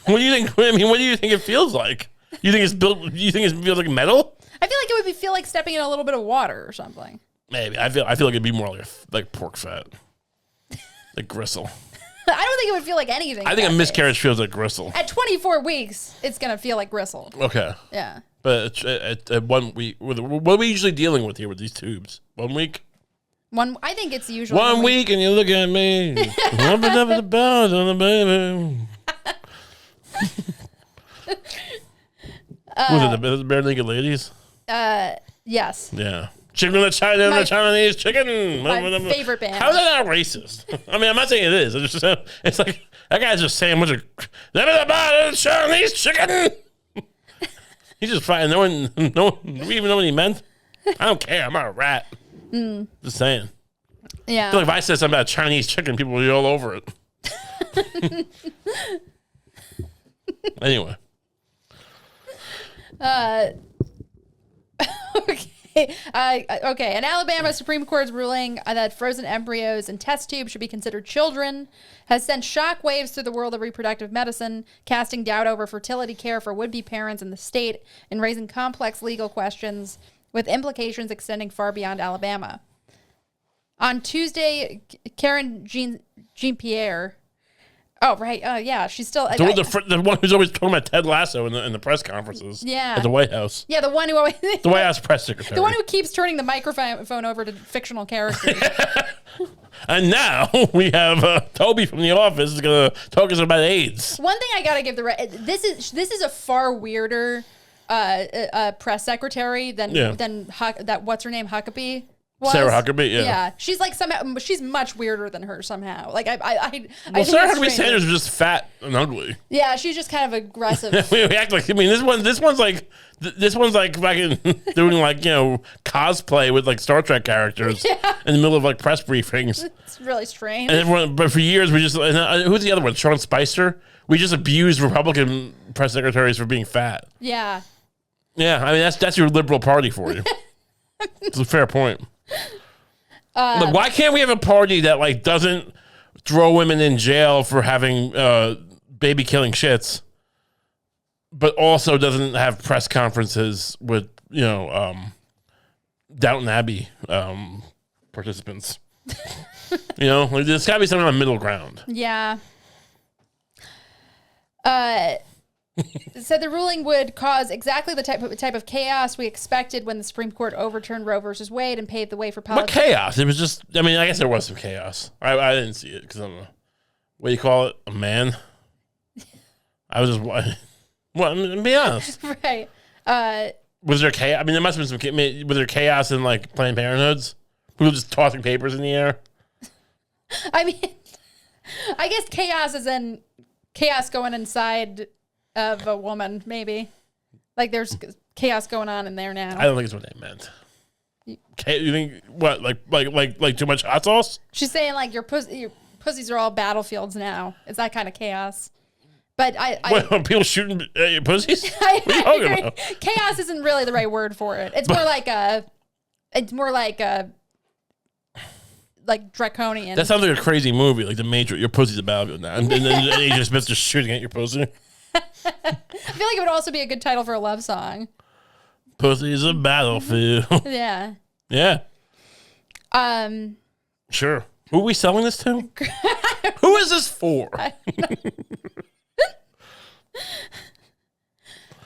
What do you think? I mean, what do you think it feels like? You think it's built? You think it feels like metal? I feel like it would feel like stepping in a little bit of water or something. Maybe I feel like it'd be more like pork fat, like gristle. I don't think it would feel like anything. I think a miscarriage feels like gristle. At 24 weeks, it's gonna feel like gristle. Okay. Yeah. But at 1 week, what are we usually dealing with here with these tubes? 1 week. I think it's usually 1 week, and you look at me. Rubbing up the bells on the baby. Was it the Bare Naked Ladies? Yes. Yeah. Chicken in the Chinese chicken. My favorite band. How is that not racist? I mean, I'm not saying it is. It's like that guy's just saying a bunch of Chinese chicken. He's just fighting. No one, do we even know what he meant? I don't care. I'm not a rat. Just saying. Yeah. I feel like if I said something about Chinese chicken, people would be all over it. Anyway. Okay. An Alabama Supreme Court's ruling that frozen embryos and test tubes should be considered children has sent shockwaves through the world of reproductive medicine, casting doubt over fertility care for would-be parents in the state and raising complex legal questions with implications extending far beyond Alabama. On Tuesday, Karen Jean-Pierre. Oh, right. Yeah, she's still... The one who's always talking about Ted Lasso in the press conferences. Yeah. At the White House. Yeah, the one who always... The White House press secretary. The one who keeps turning the microphone over to fictional characters. And now we have Toby from The Office is going to talk us about AIDS. One thing I got to give this is a far weirder press secretary than that what's her name Huckabee was. Sarah Huckabee, yeah. Yeah, she's like she's much weirder than her somehow. Like I Sarah Huckabee Sanders was just fat and ugly. Yeah, she's just kind of aggressive. We act like, I mean, this one's like fucking doing like, cosplay with like Star Trek characters in the middle of like press briefings. It's really strange. And everyone, but for years we just who's the other one? Sean Spicer. We just abused Republican press secretaries for being fat. Yeah. Yeah, I mean that's your liberal party for you. It's a fair point. Look, why can't we have a party that like doesn't throw women in jail for having baby killing shits, but also doesn't have press conferences with Downton Abbey participants? Like, there's got to be some kind of middle ground. Yeah. Said the ruling would cause exactly the type of chaos we expected when the Supreme Court overturned Roe versus Wade and paved the way for politics. What chaos? It was just, I mean, I guess there was some chaos. I didn't see it because I'm what do you call it? A man? I was just, be honest. Right. Was there chaos? I mean, there must have been some, was there chaos in like Planned Parenthoods? People just tossing papers in the air? I mean, I guess chaos is in chaos going inside of a woman, maybe. Like there's chaos going on in there now. I don't think it's what they meant. You think what? Like too much hot sauce? She's saying like your pussies are all battlefields now. It's that kind of chaos. But Wait, people shooting at your pussies? What are you talking about? Chaos isn't really the right word for it. It's more like draconian. That sounds like a crazy movie, like The Matrix. Your pussy's a battlefield now, and then Agent Smith's just shooting at your pussy. I feel like it would also be a good title for a love song. Pussy's a battlefield. Yeah. Yeah. Sure. Who are we selling this to? Who is this for?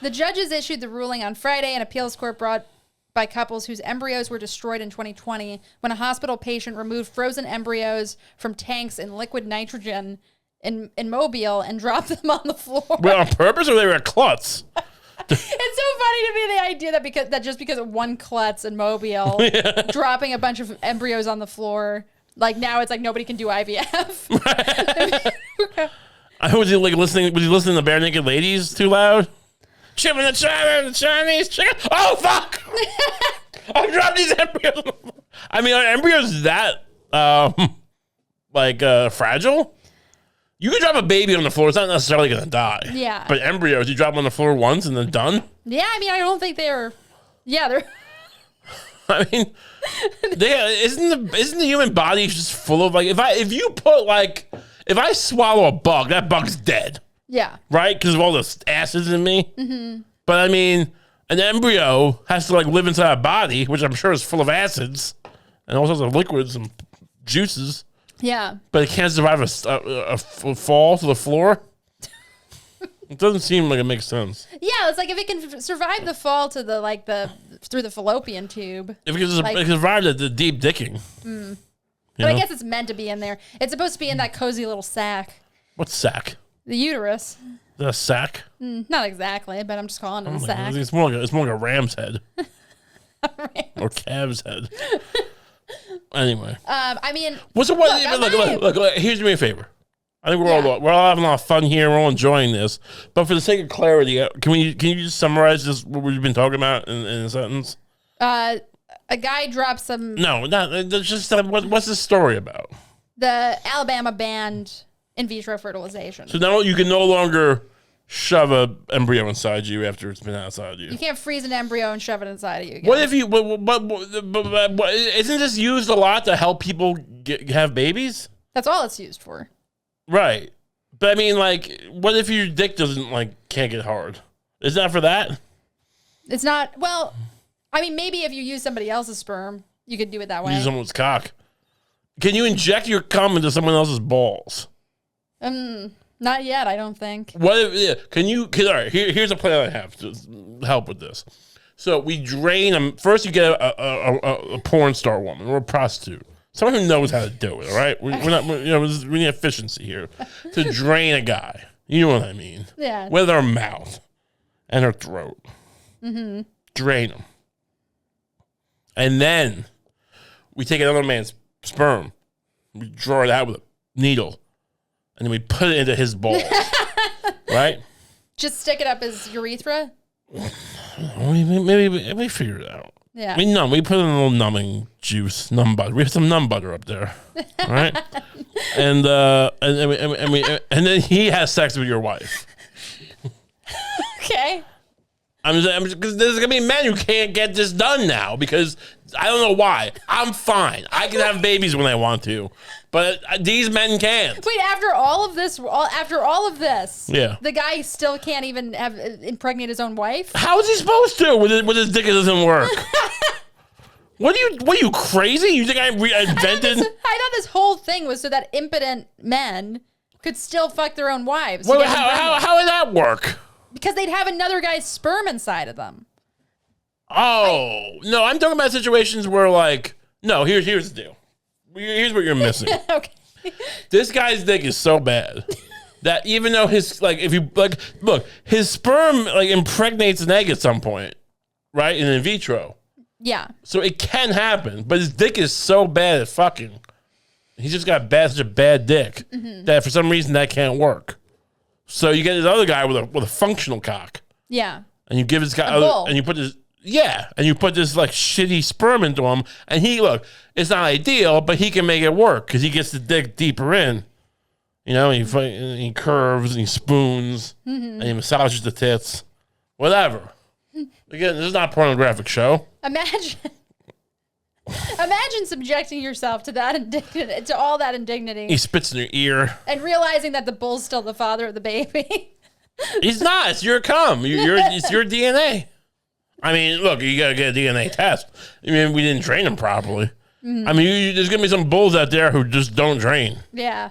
The judges issued the ruling on Friday, an appeals court brought by couples whose embryos were destroyed in 2020 when a hospital patient removed frozen embryos from tanks in liquid nitrogen in Mobile and dropped them on the floor. Well, on purpose, or they were a klutz? It's so funny to me the idea that just because of one klutz in Mobile, dropping a bunch of embryos on the floor, like now it's like nobody can do IVF. Was he listening? Was he listening to Bare Naked Ladies too loud? Chip in the China, the Chinese chicken. Oh, fuck. I dropped these embryos. I mean, are embryos that, fragile? You can drop a baby on the floor. It's not necessarily going to die. Yeah. But embryos, you drop them on the floor once and then done? Yeah, I mean, I don't think they're... Yeah, they're... I mean, isn't the human body just full of, like, if I swallow a bug, that bug's dead. Yeah. Right? Because of all the acids in me. Mm-hmm. But, I mean, an embryo has to, like, live inside a body, which I'm sure is full of acids and all sorts of liquids and juices. Yeah. But it can't survive a fall to the floor? It doesn't seem like it makes sense. Yeah, it's like if it can survive the fall to through the fallopian tube. If it can survive the deep dicking. But I guess it's meant to be in there. It's supposed to be in that cozy little sack. What sack? The uterus. The sack? Not exactly, but I'm just calling it a sack. It's more like a ram's head. Or calf's head. Anyway. I mean, look, here's me a favor. I think we're all having a lot of fun here. We're all enjoying this. But for the sake of clarity, can you just summarize this what we've been talking about in a sentence? A guy drops some. No, just what's the story about? The Alabama banned in vitro fertilization. So now you can no longer shove a embryo inside you after it's been outside you. You can't freeze an embryo and shove it inside of you again. What if you? But isn't this used a lot to help people have babies? That's all it's used for. Right. But I mean, like, what if your dick can't get hard? Is that for that? It's not. Well, I mean, maybe if you use somebody else's sperm, you could do it that way. Use someone's cock. Can you inject your cum into someone else's balls? Not yet, I don't think. What if, all right, here's a plan I have to help with this. So we drain them. First, you get a porn star woman or a prostitute. Someone who knows how to do it, all right? We need efficiency here to drain a guy. You know what I mean? Yeah. With her mouth and her throat. Mm-hmm. Drain him. And then we take another man's sperm. We draw it out with a needle. And then we put it into his balls. Right? Just stick it up his urethra? Maybe we figure it out. Yeah. We put in a little numbing juice, numb butter. We have some numb butter up there, right? and then he has sex with your wife. Okay. I'm just because there's gonna be men who can't get this done now because I don't know why. I'm fine. I can have babies when I want to, but these men can't. Wait, after all of this, yeah, the guy still can't even impregnate his own wife. How is he supposed to? With his dick, it doesn't work. What are you crazy? You think I invented? I thought this whole thing was so that impotent men could still fuck their own wives. Well, how would that work? Because they'd have another guy's sperm inside of them. Oh, no, I'm talking about situations where, like, no, here's the deal. Here's what you're missing. Okay. This guy's dick is so bad that even though his, like, if you, like, look, his sperm, like, impregnates an egg at some point, right, in vitro. Yeah. So it can happen, but his dick is so bad at fucking. He's just got such a bad dick that for some reason that can't work. So you get this other guy with a functional cock. Yeah. And you give this guy and you put this like shitty sperm into him, and it's not ideal, but he can make it work because he gets the dick deeper in. You know, and he curves and he spoons and he massages the tits, whatever. Again, this is not a pornographic show. Imagine subjecting yourself to all that indignity. He spits in your ear. And realizing that the bull's still the father of the baby. He's not. It's your cum. It's your DNA. I mean, look, you got to get a DNA test. I mean, we didn't train him properly. I mean, there's going to be some bulls out there who just don't drain. Yeah.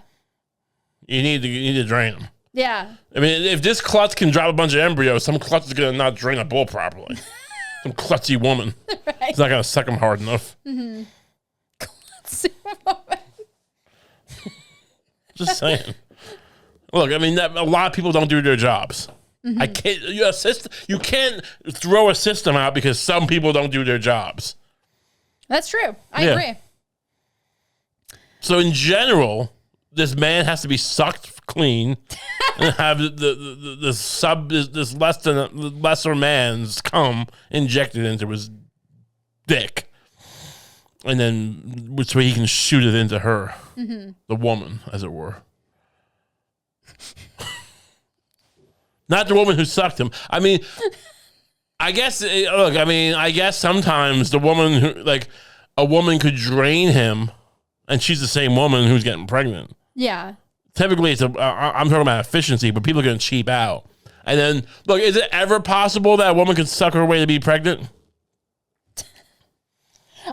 You need to drain them. Yeah. I mean, if this klutz can drop a bunch of embryos, some klutz is going to not drain a bull properly. Some klutzy woman. Right. It's not going to suck him hard enough. Mm-hmm. Klutzy woman. Just saying. Look, I mean, a lot of people don't do their jobs. You can't throw a system out because some people don't do their jobs. That's true. I agree. So in general, this man has to be sucked clean and have this lesser man's cum injected into his dick, and then so he can shoot it into her, the woman, as it were. Not the woman who sucked him. I mean, I guess sometimes the woman who, like, a woman could drain him, and she's the same woman who's getting pregnant. Yeah. Typically, I'm talking about efficiency, but people are going to cheap out. And then, look, is it ever possible that a woman could suck her way to be pregnant?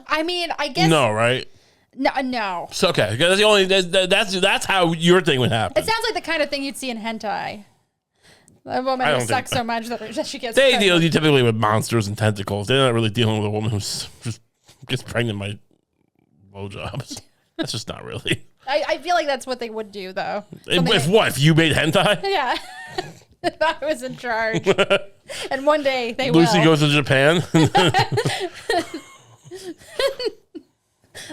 I mean, I guess no, right? No. So, okay, that's the only that's how your thing would happen. It sounds like the kind of thing you'd see in hentai. A woman who sucks so much that she gets They pregnant. deal typically with monsters and tentacles. They're not really dealing with a woman who just gets pregnant by blowjobs. That's just not really. I feel like that's what they would do, though. If you made hentai? Yeah. If I was in charge. And one day they Lucie will. goes to Japan.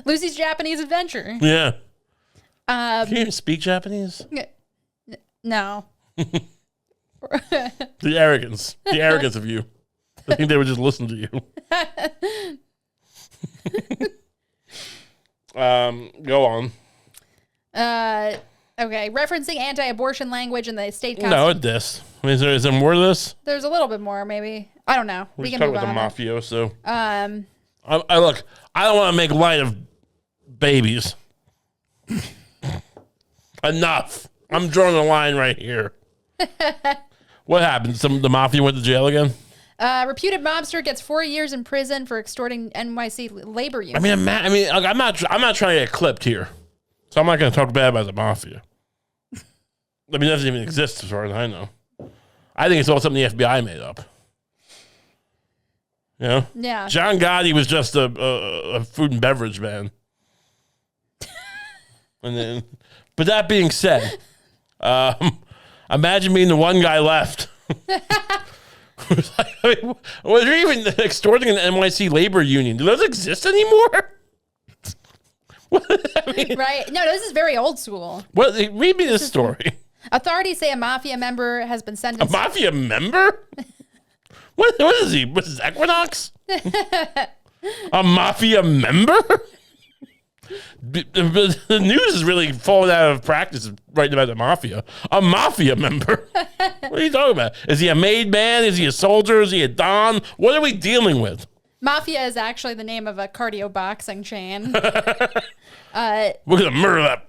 Lucie's Japanese adventure. Yeah. Can you even speak Japanese? No. The arrogance of you. I think they would just listen to you. Go on. Okay. Referencing anti-abortion language in the state constitution. No, it this. I mean, is there more to this? There's a little bit more, maybe. I don't know. We can talk move about on. the mafioso. I look. I don't want to make light of babies. Enough. I'm drawing a line right here. What happened? The mafia went to jail again? Reputed mobster gets 4 years in prison for extorting NYC labor union. I mean, I'm not trying to get clipped here, so I'm not going to talk bad about the mafia. I mean, it doesn't even exist as far as I know. I think it's all something the FBI made up. You know? Yeah. John Gotti was just a food and beverage man. And then, but that being said, imagine being the one guy left. Was there even extorting an NYC labor union? Do those exist anymore? Right? No, this is very old school. Read me this story. Authorities say a mafia member has been sentenced. A mafia member? What is he? What's his Equinox? A mafia member? The news is really falling out of practice writing about the mafia. A mafia member? What are you talking about? Is he a made man? Is he a soldier? Is he a don? What are we dealing with? Mafia is actually the name of a cardio boxing chain. We're going to murder that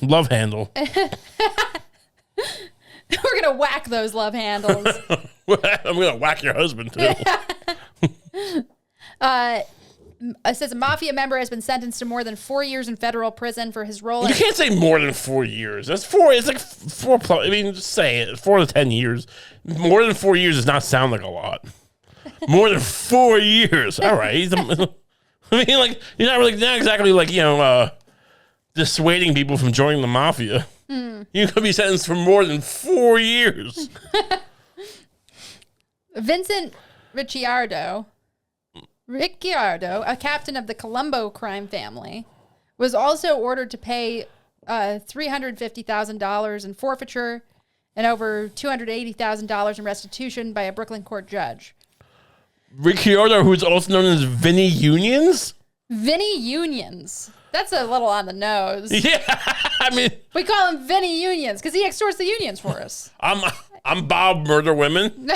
love handle. We're going to whack those love handles. I'm going to whack your husband, too. It says a mafia member has been sentenced to more than 4 years in federal prison for his role. You can't say more than 4 years. That's four. It's like 4 plus. I mean, just say it. 4 to 10 years. More than 4 years does not sound like a lot. More than 4 years. All right. I mean, like, you're not exactly like, dissuading people from joining the mafia. You could be sentenced for more than 4 years. Vincent Ricciardo, a captain of the Colombo crime family, was also ordered to pay $350,000 in forfeiture and over $280,000 in restitution by a Brooklyn court judge. Ricciardo, who's also known as Vinny Unions? Vinny Unions. That's a little on the nose. Yeah, I mean... We call him Vinny Unions because he extorts the unions for us. I'm Bob Murder Women.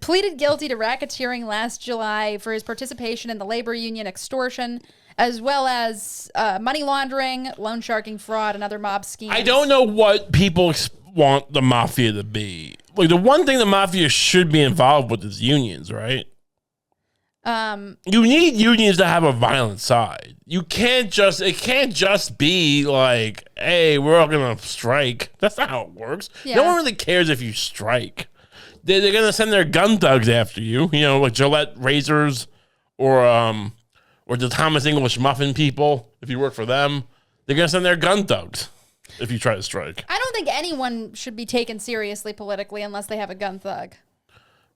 Pleaded guilty to racketeering last July for his participation in the labor union extortion, as well as money laundering, loan sharking fraud, and other mob schemes. I don't know what people want the mafia to be. Like, the one thing the mafia should be involved with is unions, right? You need unions to have a violent side. It can't just be like, hey, we're all gonna strike. That's not how it works. Yeah. No one really cares if you strike. They're gonna send their gun thugs after you, like Gillette razors or the Thomas English muffin people. If you work for them, they're gonna send their gun thugs if you try to strike. I don't don't think anyone should be taken seriously politically unless they have a gun thug.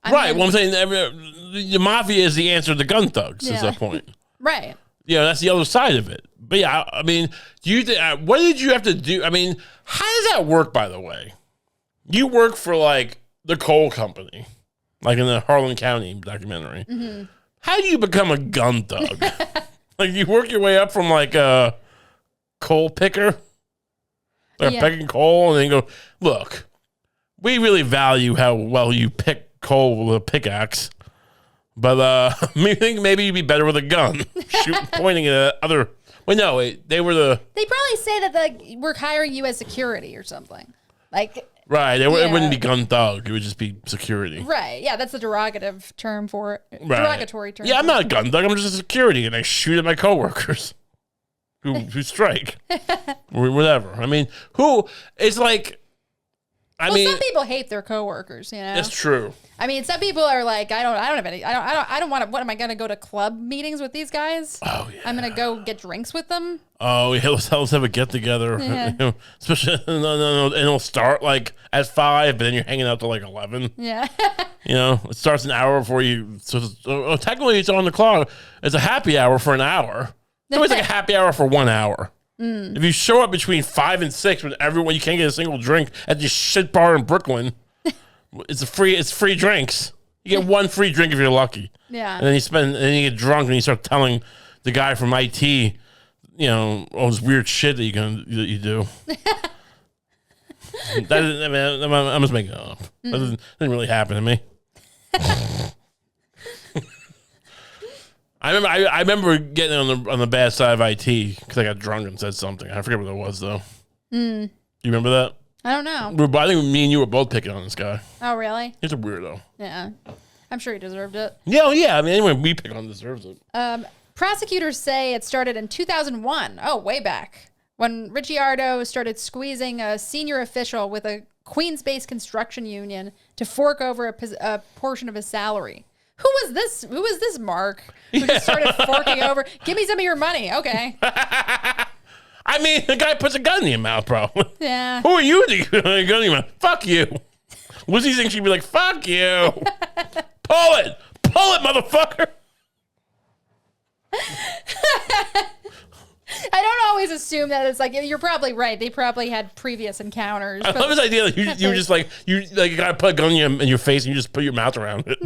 Right. Well, I'm saying the mafia is the answer to gun thugs. Is that point? Right. Yeah, that's the other side of it. But yeah, I mean, do you what did you have to do? I mean, how does that work? By the way, you work for like the coal company, like in the Harlan County documentary. Mm-hmm. How do you become a gun thug? Like you work your way up from like a coal picker, like picking coal, and then go, look, we really value how well you pick coal with a pickaxe. But I think maybe you'd be better with a gun, pointing at other. Wait, no, wait. They probably say that we're hiring you as security or something, like. Right, it wouldn't be gun thug. It would just be security. Right, yeah, that's a derogative term for it. Right. Derogatory term. Yeah, I'm not a gun thug. I'm just a security, and I shoot at my coworkers who strike or whatever. I mean, it's like. I mean, some people hate their coworkers. You know, that's true. I mean, some people are like, I don't have any. I don't want to. What am I going to go to club meetings with these guys? Oh yeah. I'm going to go get drinks with them. Oh yeah, let's have a get together. Yeah. Especially no, and it'll start like at 5, but then you're hanging out till like 11. Yeah. It starts an hour before you. So technically, it's on the clock. It's a happy hour for an hour. It's always like a happy hour for 1 hour. If you show up between 5 and 6 with everyone, you can't get a single drink at this shit bar in Brooklyn. It's free drinks. You get one free drink if you're lucky. Yeah. And then you get drunk and you start telling the guy from IT, all this weird shit that you do. I'm just making it up. That didn't really happen to me. I remember getting on the bad side of IT because I got drunk and said something. I forget what it was though. Do you remember that? I don't know. I think me and you were both picking on this guy. Oh really? He's a weirdo. Yeah, I'm sure he deserved it. Yeah. I mean, anyone we pick on deserves it. Prosecutors say it started in 2001. Oh, way back when Ricciardo started squeezing a senior official with a Queens-based construction union to fork over a portion of his salary. Who was this Mark? Who just started forking over? Give me some of your money. Okay. I mean, the guy puts a gun in your mouth, probably. Yeah. Who are you to put a gun in your mouth? Fuck you. Lucie thinks she'd be like, fuck you. Pull it, motherfucker. I don't always assume that it's like, you're probably right. They probably had previous encounters. I love this idea that you just like, you gotta put a gun in your face and you just put your mouth around it.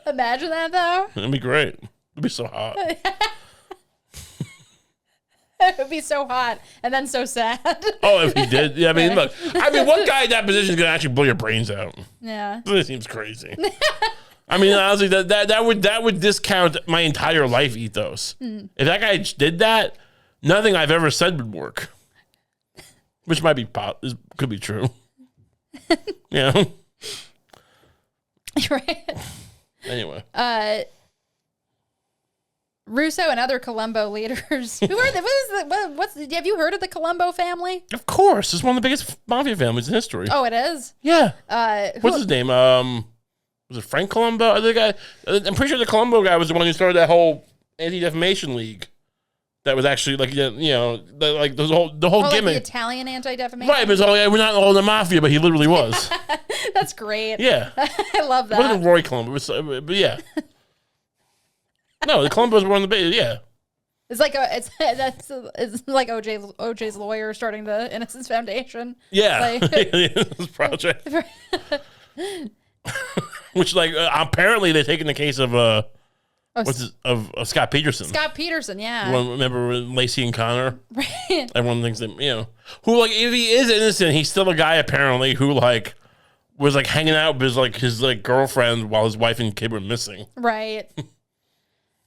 Imagine that though. It'd be great. It'd be so hot. It would be so hot and then so sad. Oh, if he did. Yeah, I mean, look. I mean, what guy in that position is going to actually blow your brains out? Yeah. That seems crazy. I mean, honestly, that would discount my entire life ethos. If that guy did that, nothing I've ever said would work. Which might be could be true. Yeah. Right. Anyway. Russo and other Colombo leaders. Who are they? Have you heard of the Colombo family? Of course. It's one of the biggest mafia families in history. Oh, it is? Yeah. What's his name? Was it Frank Colombo? The guy, I'm pretty sure the Colombo guy was the one who started that whole anti-defamation league. That was actually like, like the whole gimmick. Like the Italian anti-defamation? Right, but it's all, we're not all in the mafia, but he literally was. That's great. Yeah. I love that. It wasn't Roy Colombo, but yeah. No, the Columbus were on the base. Yeah, it's like it's like OJ's lawyer starting the Innocence Foundation. Yeah, this project. Which apparently they're taking the case of of Scott Peterson. Scott Peterson, yeah. Remember Lacey and Connor? Right. Everyone thinks that who if he is innocent, he's still a guy apparently who was hanging out with his girlfriend while his wife and kid were missing. Right.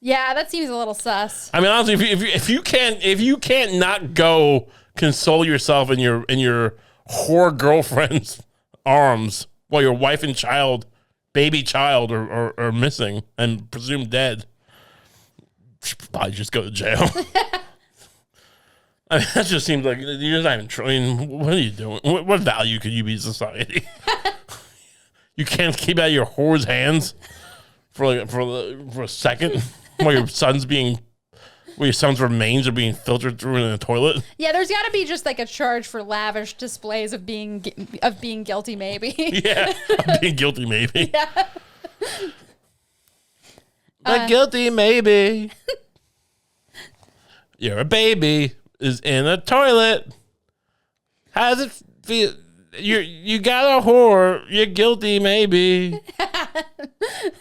Yeah, that seems a little sus. I mean, honestly, if you can't not go console yourself in your whore girlfriend's arms while your wife and baby child are missing and presumed dead, you should probably just go to jail. I mean, that just seems like you're not even trying. What are you doing? What value could you be to society? You can't keep out of your whore's hands for a second. While your son's being Where your son's remains are being filtered through in a toilet. Yeah, there's got to be just like a charge for lavish displays of being guilty, maybe. Yeah, of being guilty, maybe. Yeah. But guilty, maybe. You're a baby is in a toilet. How does it feel? You got a whore. You're guilty, maybe. Can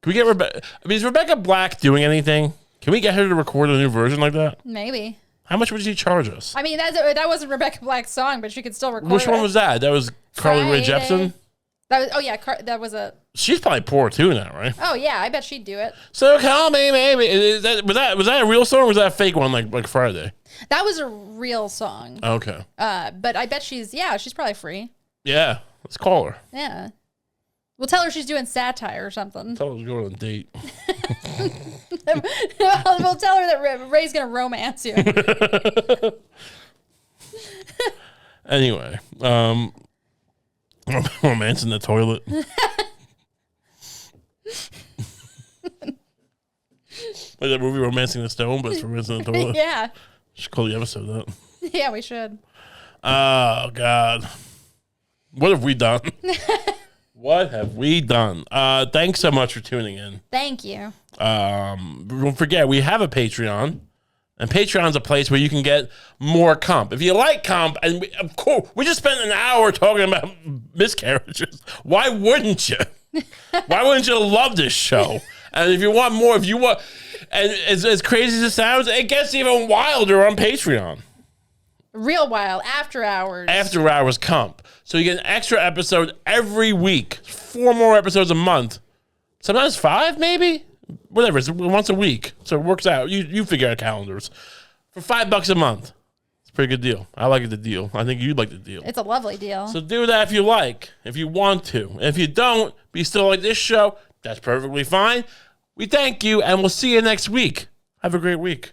we get Rebecca? I mean, is Rebecca Black doing anything? Can we get her to record a new version like that? Maybe. How much would she charge us? I mean, that wasn't Rebecca Black's song, but she could still record. Which one was that? That was Carly Rae Friday. Jepsen? That was, oh yeah, that was a. She's probably poor too now, right? Oh yeah, I bet she'd do it. So call me, maybe. Was that a real song or was that a fake one like Friday? That was a real song. Okay. But I bet she's probably free. Yeah, let's call her. Yeah. We'll tell her she's doing satire or something. Tell her to go on a date. We'll tell her that Ray's gonna romance you. Anyway, romance in the toilet. Like that movie Romancing the Stone, but it's romance in the toilet. Yeah. Should call the episode that. Yeah, we should. Oh God. What have we done? What have we done? Thanks so much for tuning in. Thank you. Don't forget, we have a Patreon. And Patreon's a place where you can get more Kump. If you like Kump, and of course, we just spent an hour talking about miscarriages. Why wouldn't you? Why wouldn't you love this show? And if you want more, and as crazy as it sounds, it gets even wilder on Patreon. Real wild. After hours. After hours Kump. So you get an extra episode every week. 4 more episodes a month. Sometimes 5, maybe? Whatever, it's once a week. So it works out. You figure out calendars. For $5 a month. It's a pretty good deal. I like the deal. I think you'd like the deal. It's a lovely deal. So do that if you like, if you want to. And if you don't, but you still like this show, that's perfectly fine. We thank you, and we'll see you next week. Have a great week.